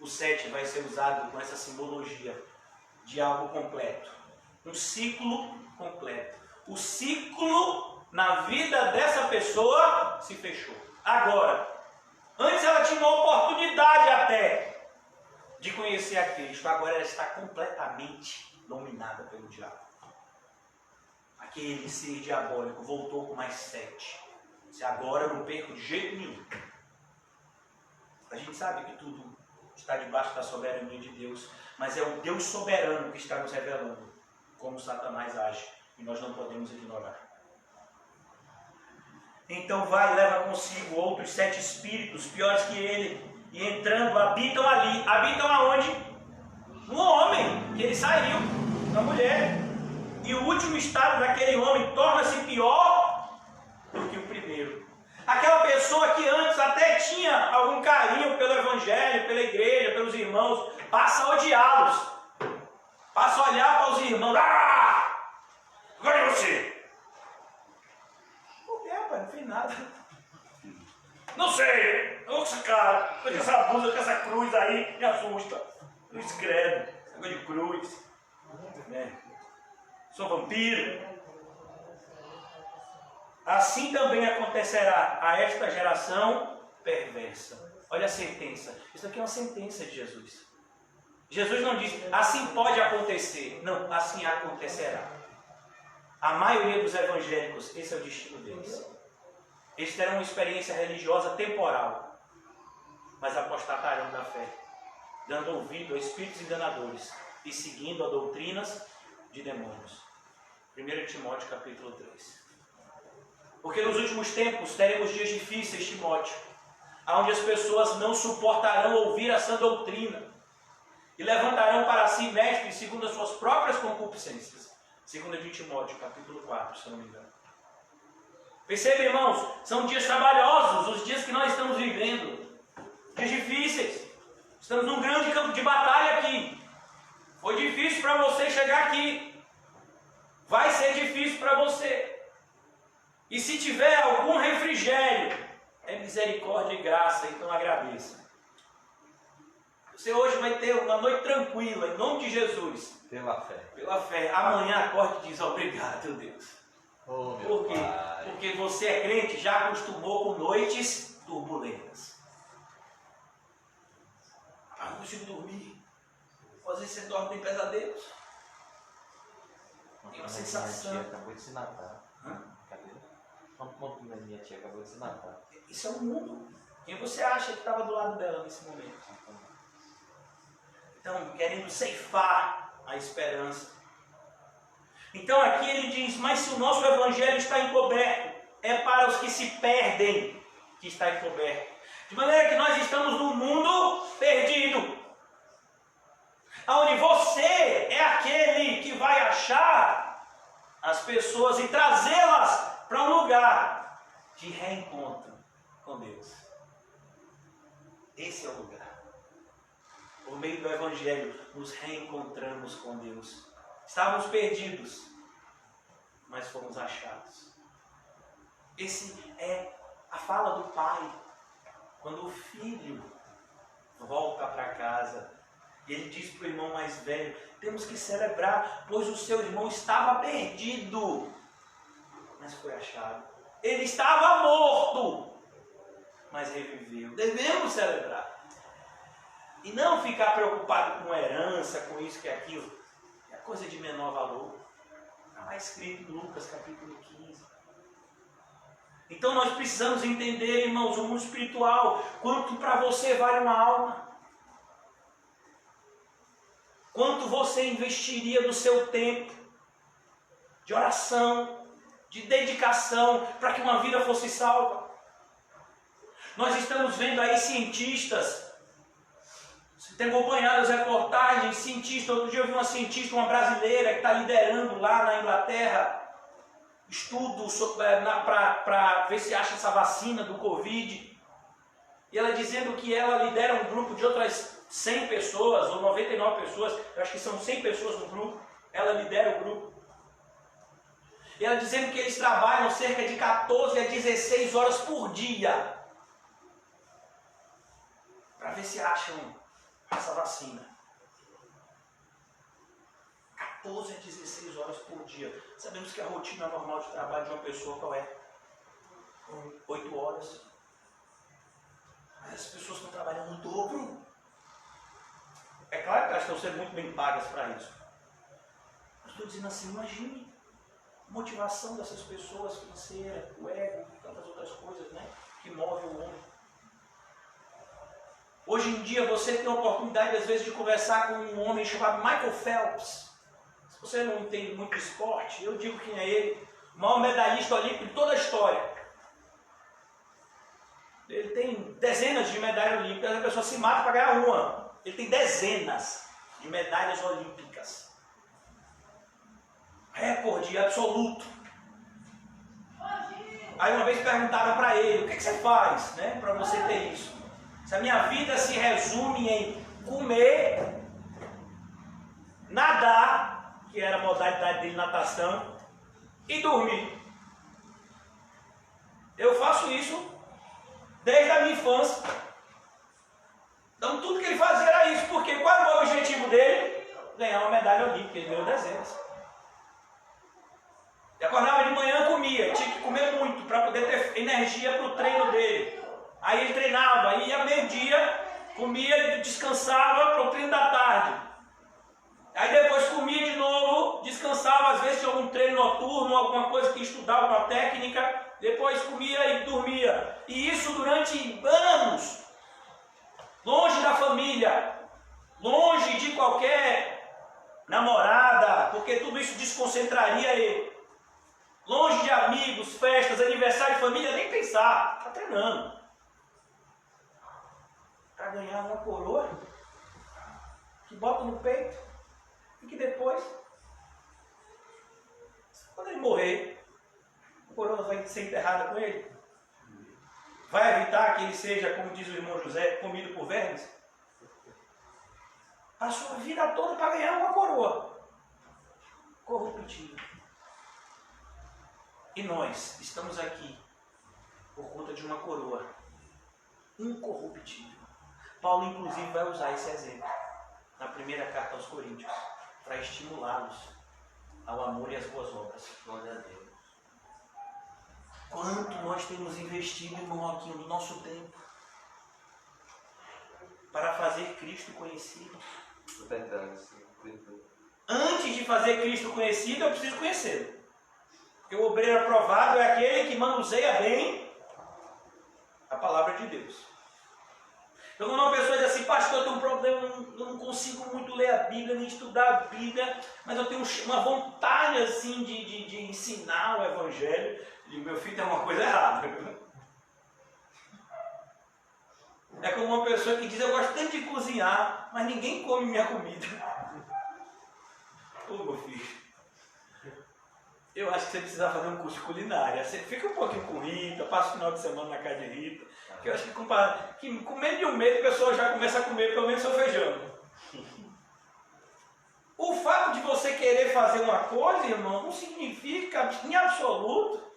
Speaker 1: O 7 vai ser usado com essa simbologia de algo completo. Um ciclo completo. O ciclo na vida dessa pessoa se fechou. Agora, antes ela tinha uma oportunidade até de conhecer a Cristo. Agora ela está completamente dominada pelo diabo. Aquele ser diabólico voltou com mais 7. Se agora eu não perco de jeito nenhum. A gente sabe que tudo está debaixo da soberania de Deus, mas é o Deus soberano que está nos revelando como Satanás age, e nós não podemos ignorar. Então vai e leva consigo outros 7 espíritos, piores que ele, e entrando, habitam ali. Habitam aonde? No homem, que ele saiu, na mulher. E o último estado daquele homem torna-se pior do que o primeiro. Aquela pessoa que antes até tinha algum carinho pelo Evangelho, pela igreja, pelos irmãos, passa a odiá-los. Passa a olhar para os irmãos. Ah! Agora é você. Por quê, rapaz? Não fiz nada. Não sei. Olha essa cara. Com essa blusa, com essa cruz aí, me assusta. Cruz credo. Negócio de cruz. Né? Sou vampiro. Assim também acontecerá a esta geração perversa. Olha a sentença. Isso aqui é uma sentença de Jesus. Jesus não diz, assim pode acontecer. Não, assim acontecerá. A maioria dos evangélicos, esse é o destino deles. Eles terão uma experiência religiosa temporal, mas apostatarão da fé, dando ouvido a espíritos enganadores e seguindo a doutrinas de demônios. 1 Timóteo capítulo 3. Porque nos últimos tempos teremos dias difíceis, Timóteo, onde as pessoas não suportarão ouvir a sã doutrina e levantarão para si mestres segundo as suas próprias concupiscências. 2 de Timóteo, capítulo 4, se não me engano. Perceba, irmãos, são dias trabalhosos, os dias que nós estamos vivendo. Dias difíceis. Estamos num grande campo de batalha aqui. Foi difícil para você chegar aqui. Vai ser difícil para você. E se tiver algum refrigério, é misericórdia e graça, então agradeça. Você hoje vai ter uma noite tranquila, em nome de Jesus.
Speaker 2: Pela fé.
Speaker 1: Pela fé. Amanhã acorde e diz obrigado, Deus.
Speaker 2: Oh, meu
Speaker 1: Por quê?
Speaker 2: Pai.
Speaker 1: Porque você é crente, já acostumou com noites turbulentas. Ah, não consigo dormir. Às vezes você dorme em pesadelos. Tem uma sensação.
Speaker 2: Minha tia acabou de se matar. Cadê? Minha tia acabou de se matar.
Speaker 1: Isso é o mundo. Quem você acha que estava do lado dela nesse momento? Então, querendo ceifar a esperança. Então aqui ele diz, mas se o nosso evangelho está encoberto, é para os que se perdem que está encoberto. De maneira que nós estamos num mundo perdido. Onde você é aquele que vai achar as pessoas e trazê-las para um lugar de reencontro com Deus. Esse é o lugar. Por meio do Evangelho, nos reencontramos com Deus. Estávamos perdidos, mas fomos achados. Esse é a fala do pai, quando o filho volta para casa. E ele diz para o irmão mais velho, temos que celebrar, pois o seu irmão estava perdido, mas foi achado. Ele estava morto, mas reviveu. Devemos celebrar. E não ficar preocupado com herança, com isso, com aquilo. É coisa de menor valor. Está escrito em Lucas capítulo 15. Então nós precisamos entender, irmãos, o mundo espiritual. Quanto para você vale uma alma? Quanto você investiria do seu tempo de oração, de dedicação, para que uma vida fosse salva? Nós estamos vendo aí cientistas. Você tem acompanhado as reportagens, cientistas. Outro dia eu vi uma cientista, uma brasileira, que está liderando lá na Inglaterra, estudos para ver se acha essa vacina do Covid. E ela dizendo que ela lidera um grupo de outras 100 pessoas, ou 99 pessoas, eu acho que são 100 pessoas no grupo, ela lidera o grupo. E ela dizendo que eles trabalham cerca de 14 a 16 horas por dia, para ver se acham essa vacina. 14 a 16 horas por dia. Sabemos que a rotina normal de trabalho de uma pessoa qual é? 8 horas. Mas as pessoas estão trabalhando no dobro. É claro que elas estão sendo muito bem pagas para isso. Mas estou dizendo assim, imagine a motivação dessas pessoas financeira, o ego, tantas outras coisas, né, que movem o homem. Hoje em dia você tem a oportunidade às vezes de conversar com um homem chamado Michael Phelps. Se você não entende muito de esporte, eu digo quem é ele. O maior medalhista olímpico de toda a história. Ele tem dezenas de medalhas olímpicas, a pessoa se mata para ganhar uma. Ele tem dezenas de medalhas olímpicas. Recorde absoluto. Aí uma vez perguntaram para ele, o que você faz, né, para você ter isso? Se a minha vida se resume em comer, nadar, que era a modalidade dele, natação, e dormir. Eu faço isso desde a minha infância. Então tudo que ele fazia era isso, porque qual era o objetivo dele? Ganhar uma medalha olímpica, ele ganhou dezenas. Ele acordava de manhã, comia, tinha que comer muito para poder ter energia para o treino dele. Aí ele treinava, ia meio-dia, comia, descansava para o treino da tarde. Aí depois comia de novo, descansava, às vezes tinha algum treino noturno, alguma coisa que estudava, uma técnica, depois comia e dormia. E isso durante anos, longe da família, longe de qualquer namorada, porque tudo isso desconcentraria ele. Longe de amigos. amigos, festas, aniversário de família, nem pensar. Está treinando. Para ganhar uma coroa que bota no peito e que depois, quando ele morrer, a coroa vai ser enterrada com ele. Vai evitar que ele seja, como diz o irmão José, comido por vermes? Passou a vida toda para ganhar uma coroa corruptível. E nós estamos aqui por conta de uma coroa incorruptível. Paulo, inclusive, vai usar esse exemplo na primeira carta aos Coríntios para estimulá-los ao amor e às boas obras. Glória a Deus. Quanto nós temos investido, irmão, aqui no nosso tempo para fazer Cristo conhecido.
Speaker 2: Verdade, sim.
Speaker 1: Antes de fazer Cristo conhecido, eu preciso conhecê-lo. Porque o obreiro aprovado é aquele que manuseia bem a palavra de Deus. Então, quando uma pessoa diz assim, pastor, eu tenho um problema, eu não consigo muito ler a Bíblia, nem estudar a Bíblia, mas eu tenho uma vontade assim de ensinar o Evangelho, e meu filho tem uma coisa errada. É como uma pessoa que diz, eu gosto tanto de cozinhar, mas ninguém come minha comida. Ô, meu filho, eu acho que você precisa fazer um curso de culinária. Você fica um pouquinho com Rita, passa o final de semana na casa de Rita. Que eu acho que com menos de um mês a pessoa já começa a comer pelo menos seu feijão. O fato de você querer fazer uma coisa, irmão, não significa em absoluto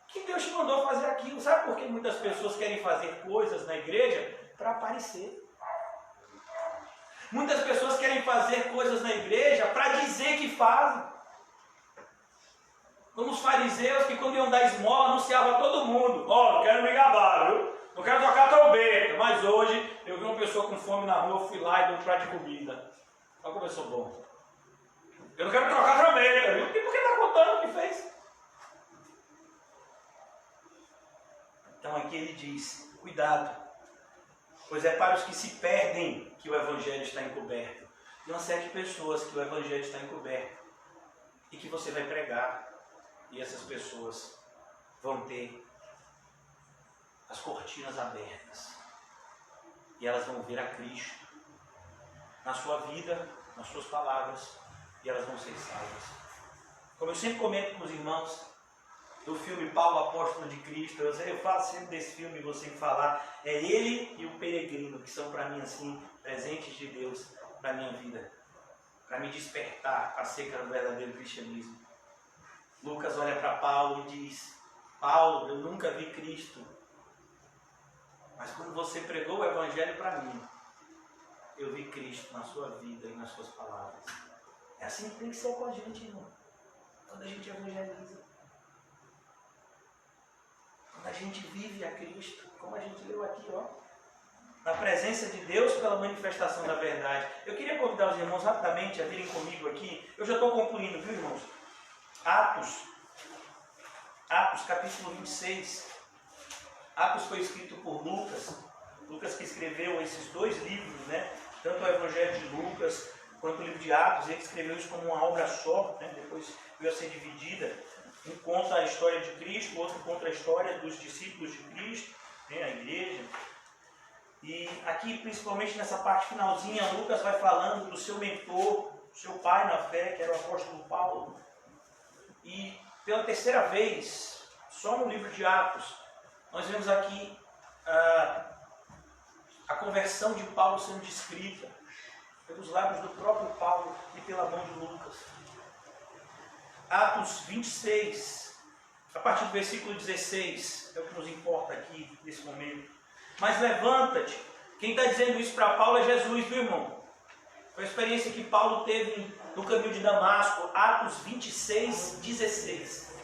Speaker 1: que Deus te mandou fazer aquilo. Sabe por que muitas pessoas querem fazer coisas na igreja? Para aparecer. Muitas pessoas querem fazer coisas na igreja para dizer que fazem. Como os fariseus que quando iam dar esmola anunciavam a todo mundo: ó, não quero me gabar, viu? Não quero tocar trombeta, mas hoje eu vi uma pessoa com fome na rua, eu fui lá e dei um prato de comida. Olha como eu sou bom. Eu não quero trocar trombeta, viu? E por que está contando o que fez? Então aqui ele diz, cuidado, pois é para os que se perdem que o Evangelho está encoberto. Tem uma série de pessoas que o Evangelho está encoberto e que você vai pregar, e essas pessoas vão ter as cortinas abertas e elas vão ver a Cristo na sua vida, nas suas palavras, e elas vão ser salvas. Como eu sempre comento com os irmãos do filme Paulo, Apóstolo de Cristo, eu falo sempre desse filme, vou sempre falar, é ele e o peregrino, que são para mim assim, presentes de Deus para a minha vida, para me despertar acerca do verdadeiro cristianismo. Lucas olha para Paulo e diz: Paulo, eu nunca vi Cristo, mas quando você pregou o Evangelho para mim, eu vi Cristo na sua vida e nas suas palavras. É assim que tem que ser com a gente, irmão. Quando a gente evangeliza. Quando a gente vive a Cristo, como a gente leu aqui, ó. Na presença de Deus pela manifestação da verdade. Eu queria convidar os irmãos rapidamente a virem comigo aqui. Eu já estou concluindo, viu, irmãos? Atos capítulo 26. Atos foi escrito por Lucas. Lucas que escreveu esses dois livros, né? Tanto o Evangelho de Lucas quanto o livro de Atos. Ele escreveu isso como uma obra só, né? Depois veio a ser dividida. Um conta a história de Cristo, o outro conta a história dos discípulos de Cristo, né? A igreja. E aqui, principalmente nessa parte finalzinha, Lucas vai falando do seu mentor, seu pai na fé, que era o apóstolo Paulo. E pela terceira vez, só no livro de Atos, nós vemos aqui a conversão de Paulo sendo descrita pelos lábios do próprio Paulo e pela mão de Lucas. Atos 26, a partir do versículo 16, é o que nos importa aqui nesse momento. Mas levanta-te. Quem está dizendo isso para Paulo é Jesus, viu, irmão? Foi a experiência que Paulo teve no caminho de Damasco, Atos 26, 16.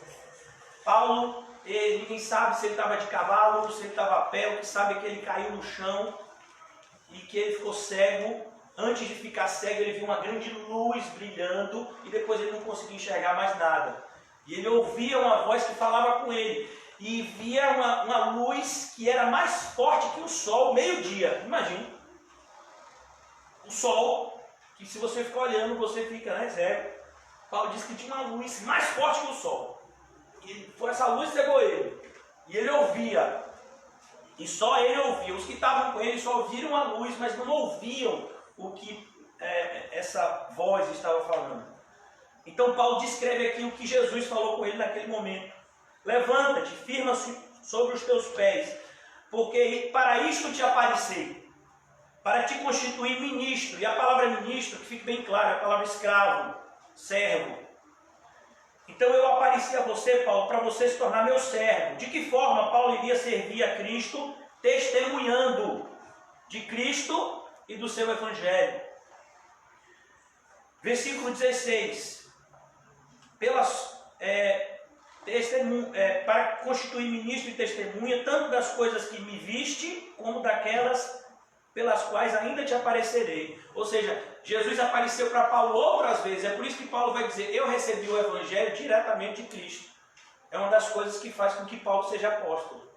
Speaker 1: Paulo, ninguém sabe se ele estava de cavalo, se ele estava a pé, o que sabe é que ele caiu no chão e que ele ficou cego. Antes de ficar cego, ele viu uma grande luz brilhando e depois ele não conseguia enxergar mais nada. E ele ouvia uma voz que falava com ele. E via uma luz que era mais forte que o sol, meio-dia. Imagina. O sol, que se você ficar olhando, você fica, né, cego. Paulo disse que tinha uma luz mais forte que o sol. E foi essa luz que cegou ele. E ele ouvia. E só ele ouvia. Os que estavam com ele só ouviram a luz, mas não ouviam o que essa voz estava falando. Então Paulo descreve aqui o que Jesus falou com ele naquele momento. Levanta-te, firma-se sobre os teus pés, porque para isto te apareci, para te constituir ministro. E a palavra ministro, que fique bem claro, é a palavra escravo, servo. Então eu apareci a você, Paulo, para você se tornar meu servo. De que forma Paulo iria servir a Cristo? Testemunhando de Cristo e do seu Evangelho. Versículo 16. Para constituir ministro e testemunha, tanto das coisas que me viste, como daquelas pelas quais ainda te aparecerei. Ou seja, Jesus apareceu para Paulo outras vezes. É por isso que Paulo vai dizer, eu recebi o Evangelho diretamente de Cristo. É uma das coisas que faz com que Paulo seja apóstolo.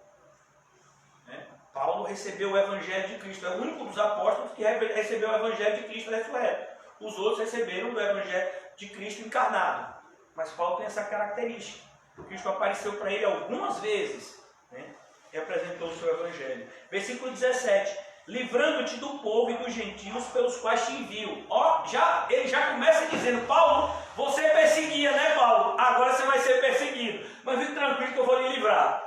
Speaker 1: Paulo recebeu o Evangelho de Cristo. É o único dos apóstolos que recebeu o Evangelho de Cristo nessa época. Os outros receberam do Evangelho de Cristo encarnado. Mas Paulo tem essa característica. Cristo apareceu para ele algumas vezes, e apresentou o seu Evangelho. Versículo 17. Livrando-te do povo e dos gentios pelos quais te envio. Ele já começa dizendo, Paulo, você perseguia, né, Paulo? Agora você vai ser perseguido. Mas fique tranquilo que eu vou lhe livrar.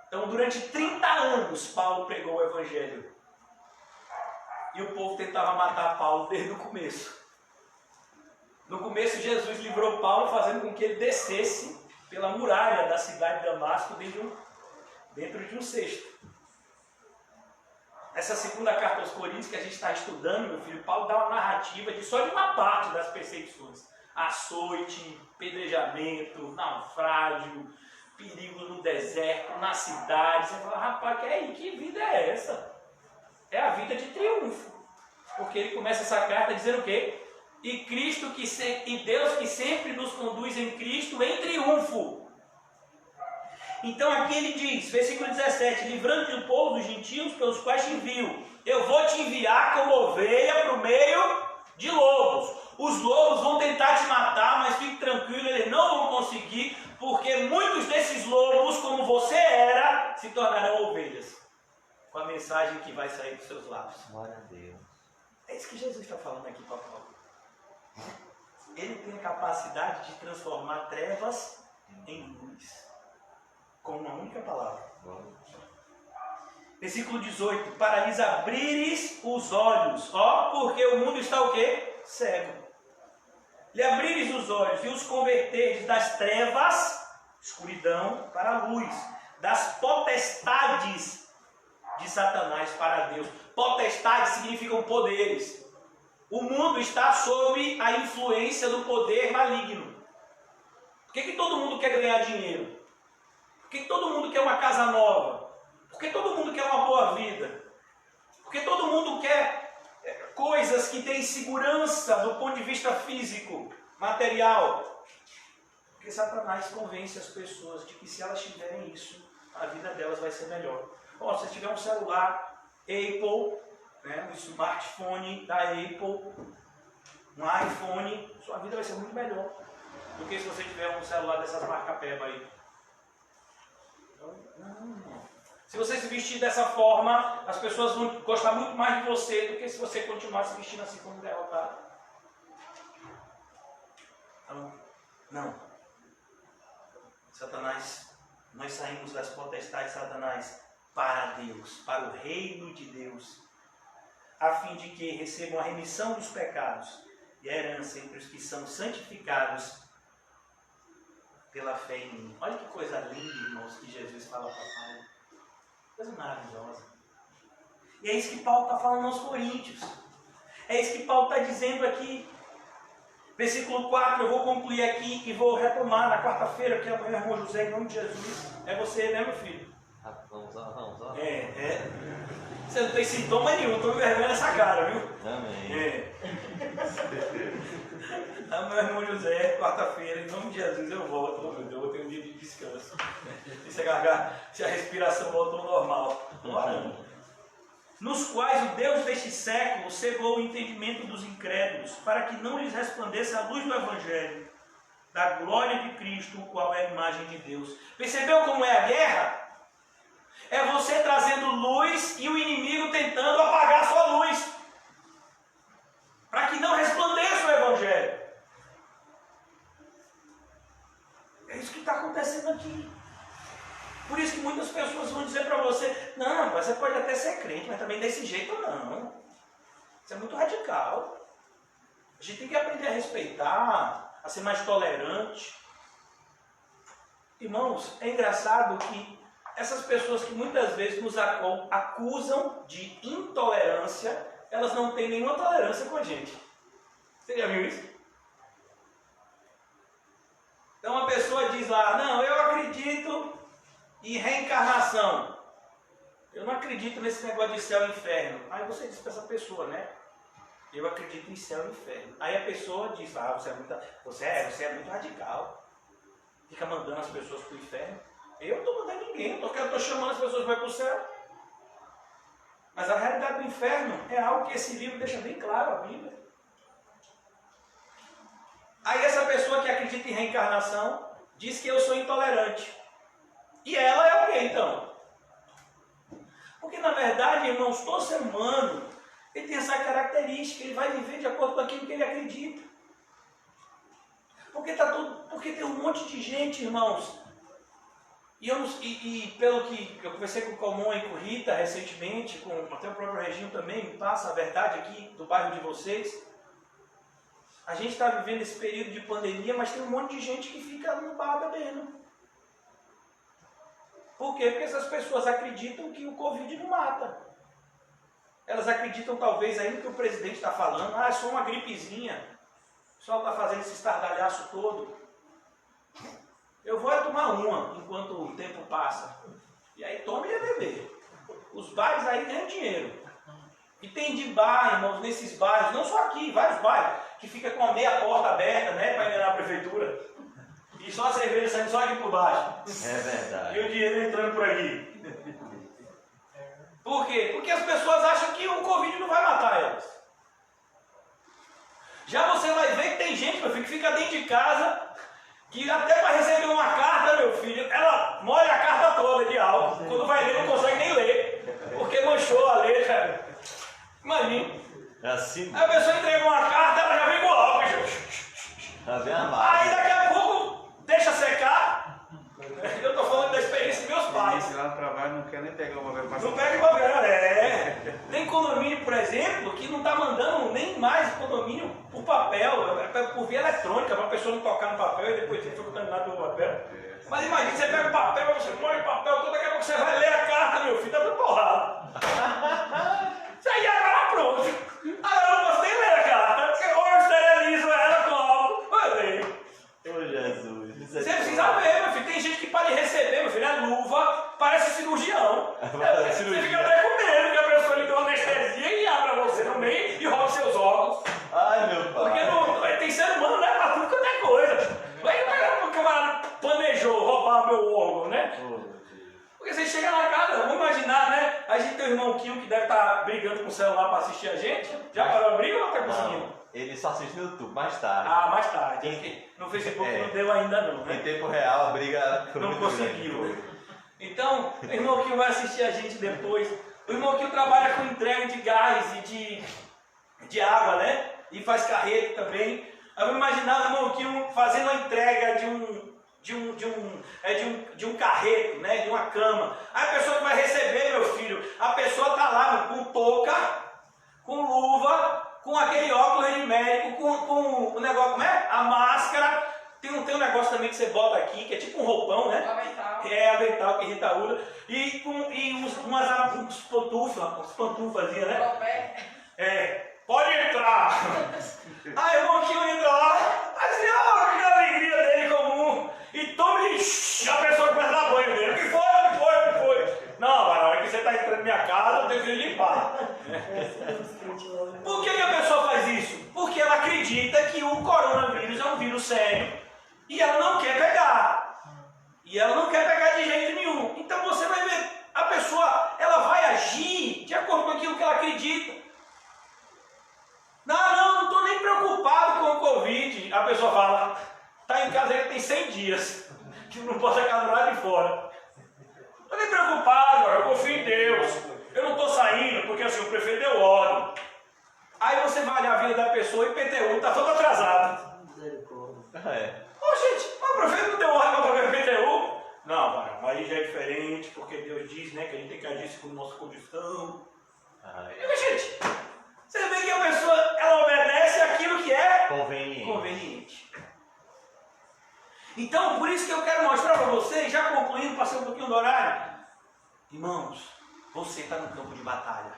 Speaker 1: Então, durante 30 anos, Paulo pregou o Evangelho. E o povo tentava matar Paulo desde o começo. No começo, Jesus livrou Paulo, fazendo com que ele descesse pela muralha da cidade de Damasco dentro de um cesto. Essa segunda carta aos Coríntios que a gente está estudando, meu filho, Paulo dá uma narrativa só de uma parte das perseguições. Açoite, pedrejamento, naufrágio, perigo no deserto, na cidade. Você fala, rapaz, que vida é essa? É a vida de triunfo. Porque ele começa essa carta dizendo o quê? E Deus que sempre nos conduz em Cristo em triunfo. Então aqui ele diz, versículo 17, livrando-te do povo dos gentios pelos quais te envio. Eu vou te enviar como ovelha para o meio de lobos. Os lobos vão tentar te matar, mas fique tranquilo, eles não vão conseguir, porque muitos desses lobos, como você era, se tornarão ovelhas. Com a mensagem que vai sair dos seus lábios.
Speaker 2: Glória a Deus.
Speaker 1: É isso que Jesus está falando aqui para Paulo. Ele tem a capacidade de transformar trevas em luz. Com uma única palavra. Versículo 18. Para lhes abrires os olhos. Porque o mundo está o quê? Cego. Lhe abrires os olhos e os converteres das trevas, escuridão, para a luz. Das potestades de Satanás para Deus. Potestades significam poderes. O mundo está sob a influência do poder maligno. Por que todo mundo quer ganhar dinheiro? Por que todo mundo quer uma casa nova? Por que todo mundo quer uma boa vida? Por que todo mundo quer coisas que têm segurança do ponto de vista físico, material? Porque Satanás convence as pessoas de que se elas tiverem isso, a vida delas vai ser melhor. Se você tiver um celular Apple, um smartphone da Apple, um iPhone, sua vida vai ser muito melhor do que se você tiver um celular dessas marcas peba aí. Não. Se você se vestir dessa forma, as pessoas vão gostar muito mais de você do que se você continuar se vestindo assim como derrotado. Não. Satanás, nós saímos das potestades de Satanás para Deus, para o reino de Deus, a fim de que recebam a remissão dos pecados e a herança entre os que são santificados pela fé em mim. Olha que coisa linda, irmãos, que Jesus fala para Paulo. Coisa maravilhosa. E é isso que Paulo está falando aos Coríntios. É isso que Paulo está dizendo aqui. Versículo 4, eu vou concluir aqui e vou retomar na quarta-feira, que amanhã, irmão José, em nome de Jesus. É você, né, meu filho?
Speaker 2: Vamos lá.
Speaker 1: Você não tem sintoma nenhum, estou me vergonha nessa cara, viu?
Speaker 2: Amém.
Speaker 1: Meu irmão José, quarta-feira, em nome de Jesus, eu volto. Eu vou ter um dia de descanso. Se a respiração voltou ao normal. Orando. Nos quais o Deus deste século cegou o entendimento dos incrédulos, para que não lhes resplandesse a luz do Evangelho, da glória de Cristo, o qual é a imagem de Deus. Percebeu como é a guerra? É você trazendo luz e o inimigo tentando apagar a sua luz, para que não resplandeça o Evangelho. É isso que está acontecendo aqui. Por isso que muitas pessoas vão dizer para você, não, você pode até ser crente, mas também desse jeito não. Isso é muito radical. A gente tem que aprender a respeitar, a ser mais tolerante. Irmãos, é engraçado que essas pessoas que muitas vezes nos acusam de intolerância, elas não têm nenhuma tolerância com a gente. Você já viu isso? Então uma pessoa diz lá, não, eu acredito em reencarnação. Eu não acredito nesse negócio de céu e inferno. Aí você diz para essa pessoa, né? Eu acredito em céu e inferno. Aí a pessoa diz, ah, você é muito radical. Fica mandando as pessoas para o inferno. Eu não estou mandando ninguém, eu estou chamando as pessoas para ir para o céu. Mas a realidade do inferno é algo que esse livro deixa bem claro, a Bíblia. Aí essa pessoa que acredita em reencarnação diz que eu sou intolerante. E ela é o quê então? Porque na verdade, irmãos, todo ser humano ele tem essa característica, ele vai viver de acordo com aquilo que ele acredita. Porque tem um monte de gente, irmãos. E pelo que eu conversei com o Comum e com Rita recentemente, até o próprio Reginho também me passa a verdade aqui do bairro de vocês. A gente está vivendo esse período de pandemia, mas tem um monte de gente que fica no bar bebendo. Por quê? Porque essas pessoas acreditam que o Covid não mata. Elas acreditam talvez ainda que o presidente está falando, é só uma gripezinha. O pessoal está fazendo esse estardalhaço todo. Eu vou tomar uma enquanto o tempo passa. E aí toma e beber. Os bares aí ganham dinheiro. E tem de bar, irmãos, nesses bairros, não só aqui, vários bairros, que fica com a meia porta aberta, né, para enganar a prefeitura. E só a cerveja saindo só aqui por baixo.
Speaker 2: É verdade.
Speaker 1: E o dinheiro entrando por aqui. Por quê? Porque as pessoas acham que o Covid não vai matar elas. Já você vai ver que tem gente, meu filho, que fica dentro de casa, que até para receber uma carta, meu filho, ela molha a carta toda de álcool. Quando vai ler, não consegue nem ler, porque manchou a letra. Imagina.
Speaker 2: É assim?
Speaker 1: Aí a pessoa entrega uma carta, ela já vem com álcool. Aí daqui a pouco, deixa secar. Eu estou falando da experiência dos meus pais.
Speaker 3: Se lá no trabalho não quer nem pegar o papel.
Speaker 1: Não pega o papel, Tem condomínio, por exemplo, que não está mandando nem mais condomínio por papel, por via eletrônica, para a pessoa não tocar no papel e depois fica contaminado pelo papel. Mas imagina, você pega o papel, você molha o papel, todo daqui a pouco você vai ler a carta, meu filho, tá tudo porrado. Isso aí agora pronto. Agora eu não posso nem ler a carta, ou eu esterilizo ela com álcool, eu leio.
Speaker 2: Ô Jesus.
Speaker 1: Você precisa ver, meu filho. Tem gente que para de receber, meu filho, é luva, parece cirurgião. Você fica até com medo que a pessoa lhe dê uma anestesia e abra você no meio e rouba seus órgãos.
Speaker 2: Ai, meu pai.
Speaker 1: Porque tem ser humano, né? Pra tudo quanto é coisa. Vai que o camarada planejou roubar meu órgão, né? Porque você chega na casa, vamos imaginar, né? A gente tem o irmão Kio que deve estar brigando com o celular para assistir a gente. Já parou a briga ou não está conseguindo?
Speaker 2: Ele só assiste no YouTube, mais tarde.
Speaker 1: Ah, mais tarde. No Facebook não deu ainda não, né?
Speaker 2: Em tempo real, a briga foi
Speaker 1: não
Speaker 2: muito
Speaker 1: conseguiu.
Speaker 2: grande.
Speaker 1: Então, o irmão Kio vai assistir a gente depois. O irmão Kio trabalha com entrega de gás e de água, né? E faz carreta também. Aí vamos imaginar o irmão Kio fazendo a entrega de um carreto, né? De uma cama. Aí a pessoa que vai receber, meu filho, a pessoa está lá com touca, com luva, com aquele óculos de médico, com o negócio, como é? A máscara. Tem um negócio também que você bota aqui, que é tipo um roupão, né?
Speaker 4: Avental.
Speaker 1: É, avental que a Rita usa. E umas pantufazinhas, né? Pode entrar. Aí o irmão Kio entra lá, assim, ó, que alegria dele comum. E tome, a pessoa começa a dar banho nele. O que foi? Não, mas na hora que você está entrando na minha casa, eu tenho que limpar. Por que a pessoa faz isso? Porque ela acredita que o coronavírus é um vírus sério e ela não quer pegar. E ela não quer pegar de jeito nenhum. Então você vai ver, a pessoa, ela vai agir de acordo com aquilo que ela acredita. Não estou nem preocupado com o Covid. A pessoa fala, tá em casa. casa dele tem 100 dias, que não pode sacar do lado de fora. Estou nem preocupado, eu confio em Deus. Eu não estou saindo porque assim, o prefeito deu ordem. Aí você vai olhar a vida da pessoa e o IPTU está todo atrasado. Ô gente, mas o prefeito não deu ordem para pagar o IPTU? Não, varão, aí já é diferente, porque Deus diz, né, que a gente tem que agir segundo nossa condição. E, gente, você vê que a pessoa, ela obedece aquilo que é conveniente. Então, por isso que eu quero mostrar para vocês, já concluindo, passei um pouquinho do horário. Irmãos, você está no campo de batalha.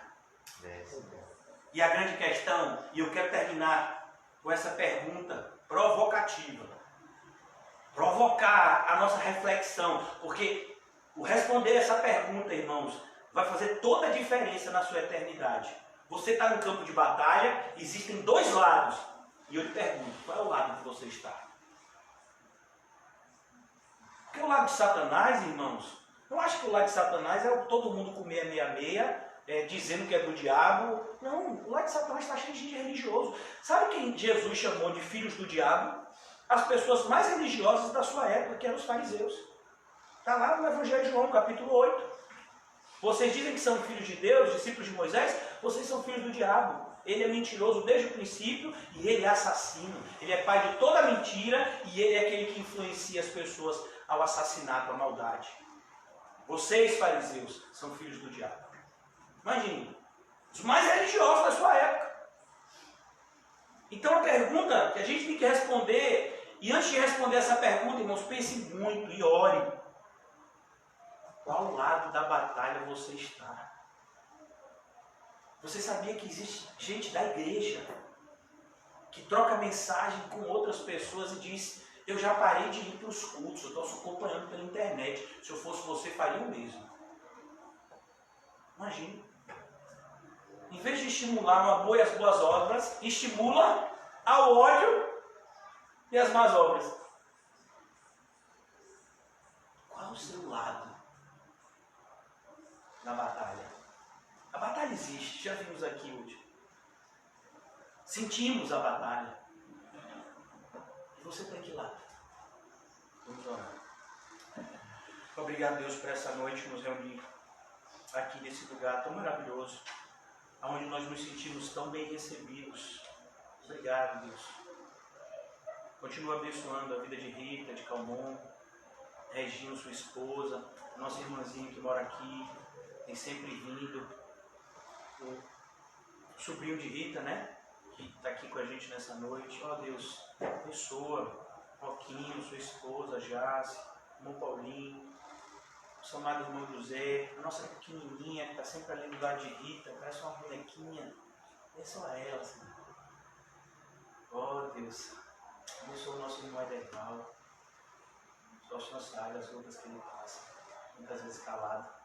Speaker 1: E a grande questão, e eu quero terminar com essa pergunta provocativa. Provocar a nossa reflexão, porque o responder essa pergunta, irmãos, vai fazer toda a diferença na sua eternidade. Você está no campo de batalha, existem dois lados. E eu lhe pergunto, qual é o lado que você está? Porque o lado de Satanás, irmãos, eu acho que o lado de Satanás é todo mundo com 666, dizendo que é do diabo. Não, o lado de Satanás está cheio de gente religioso. Sabe quem Jesus chamou de filhos do diabo? As pessoas mais religiosas da sua época, que eram os fariseus. Está lá no Evangelho de João, capítulo 8. Vocês dizem que são filhos de Deus, discípulos de Moisés, vocês são filhos do diabo. Ele é mentiroso desde o princípio e ele é assassino. Ele é pai de toda mentira e ele é aquele que influencia as pessoas ao assassinato, à maldade. Vocês, fariseus, são filhos do diabo. Imagine, os mais religiosos da sua época. Então a pergunta que a gente tem que responder, e antes de responder essa pergunta, irmãos, pense muito e ore. Qual lado da batalha você está? Você sabia que existe gente da igreja que troca mensagem com outras pessoas e diz: eu já parei de ir para os cultos, eu estou acompanhando pela internet. Se eu fosse você, faria o mesmo. Imagina. Em vez de estimular o amor e as boas obras, estimula ao ódio e as más obras. Qual o seu lado na batalha? A batalha existe, já vimos aqui hoje. Sentimos a batalha. E você está em que lado? Vamos orar. Obrigado, Deus, por essa noite nos reunir aqui nesse lugar tão maravilhoso, onde nós nos sentimos tão bem recebidos. Obrigado, Deus. Continua abençoando a vida de Rita, de Calmon, Regina, sua esposa, nossa irmãzinha que mora aqui, tem sempre vindo. O sobrinho de Rita, né? Que está aqui com a gente nessa noite. Ó Deus, abençoa Roquinho, sua esposa, Jace, irmão Paulinho, seu amado irmão José, a nossa pequenininha que está sempre ali do lado de Rita, parece uma bonequinha. Abençoa ela, Senhor. Ó Deus, abençoa o nosso irmão Ederval. Só o Senhor sabe as lutas que ele passa, muitas vezes calado.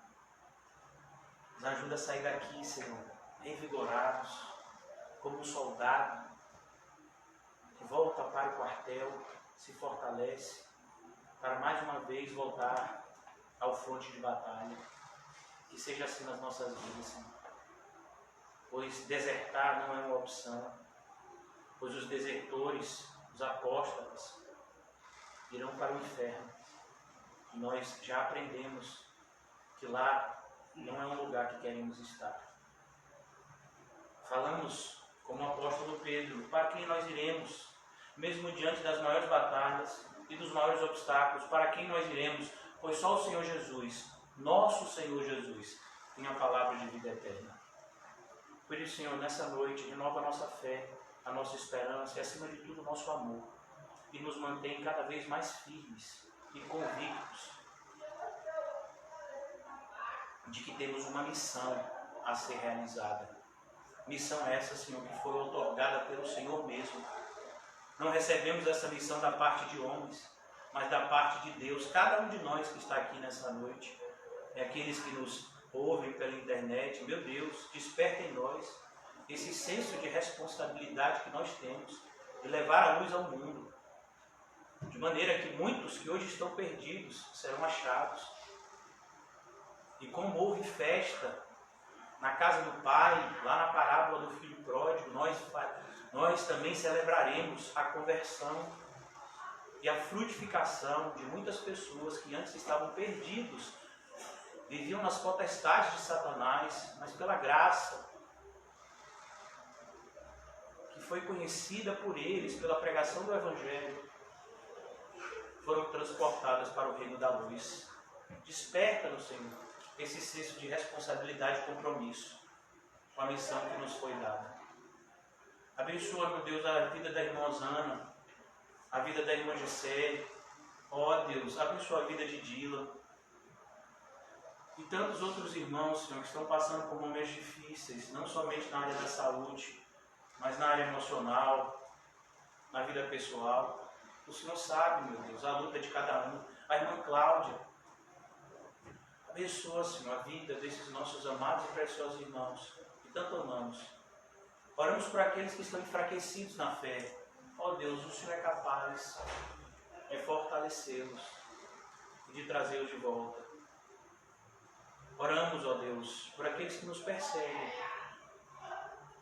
Speaker 1: Nos ajuda a sair daqui, Senhor, revigorados, como um soldado que volta para o quartel, se fortalece, para mais uma vez voltar ao fronte de batalha. Que seja assim nas nossas vidas, Senhor. Pois desertar não é uma opção, pois os desertores, os apóstatas, irão para o inferno. E nós já aprendemos que lá não é um lugar que queremos estar. Falamos, como o apóstolo Pedro, para quem nós iremos, mesmo diante das maiores batalhas e dos maiores obstáculos, para quem nós iremos, pois só o Senhor Jesus, nosso Senhor Jesus, tem a palavra de vida eterna. Por isso, Senhor, nessa noite, renova a nossa fé, a nossa esperança e, acima de tudo, o nosso amor, e nos mantém cada vez mais firmes e convictos de que temos uma missão a ser realizada. Missão essa, Senhor, que foi outorgada pelo Senhor mesmo. Não recebemos essa missão da parte de homens, mas da parte de Deus. Cada um de nós que está aqui nessa noite, aqueles que nos ouvem pela internet, meu Deus, desperta em nós esse senso de responsabilidade que nós temos de levar a luz ao mundo, de maneira que muitos que hoje estão perdidos serão achados. E como houve festa na casa do Pai, lá na parábola do filho pródigo, nós também celebraremos a conversão e a frutificação de muitas pessoas que antes estavam perdidos, viviam nas potestades de Satanás, mas pela graça que foi conhecida por eles, pela pregação do Evangelho, foram transportadas para o reino da luz. Desperta-nos, Senhor, esse senso de responsabilidade e compromisso com a missão que nos foi dada. Abençoa, meu Deus, a vida da irmã Osana, a vida da irmã Gisele. Ó Deus, abençoa a vida de Dila e tantos outros irmãos, Senhor, que estão passando por momentos difíceis, não somente na área da saúde, mas na área emocional, na vida pessoal. O Senhor sabe, meu Deus, a luta de cada um. A irmã Cláudia, abençoa, Senhor, a vida desses nossos amados e preciosos irmãos, que tanto amamos. Oramos por aqueles que estão enfraquecidos na fé. Ó Deus, o Senhor é capaz de fortalecê-los e de trazê-los de volta. Oramos, ó Deus, por aqueles que nos perseguem,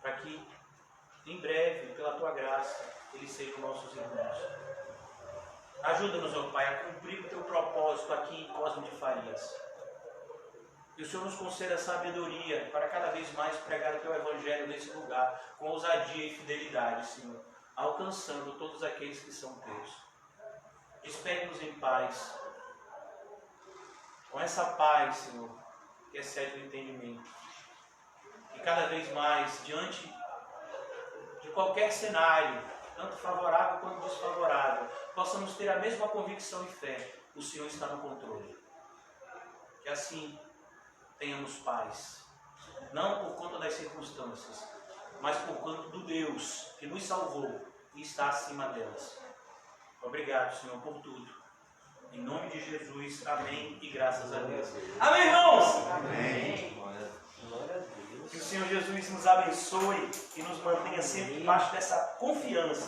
Speaker 1: para que, em breve, pela Tua graça, eles sejam nossos irmãos. Ajuda-nos, ó Pai, a cumprir o Teu propósito aqui em Cosme de Farias. Que o Senhor nos conceda sabedoria para cada vez mais pregar o Teu Evangelho nesse lugar, com ousadia e fidelidade, Senhor, alcançando todos aqueles que são Teus. Despede-nos em paz, com essa paz, Senhor, que excede o entendimento. E cada vez mais, diante de qualquer cenário, tanto favorável quanto desfavorável, possamos ter a mesma convicção e fé: o Senhor está no controle. Que assim tenhamos paz, não por conta das circunstâncias, mas por conta do Deus que nos salvou e está acima delas. Obrigado, Senhor, por tudo. Em nome de Jesus, amém e graças a Deus. Amém, irmãos?
Speaker 3: Amém.
Speaker 2: Glória a Deus.
Speaker 1: Que o Senhor Jesus nos abençoe e nos mantenha sempre debaixo dessa confiança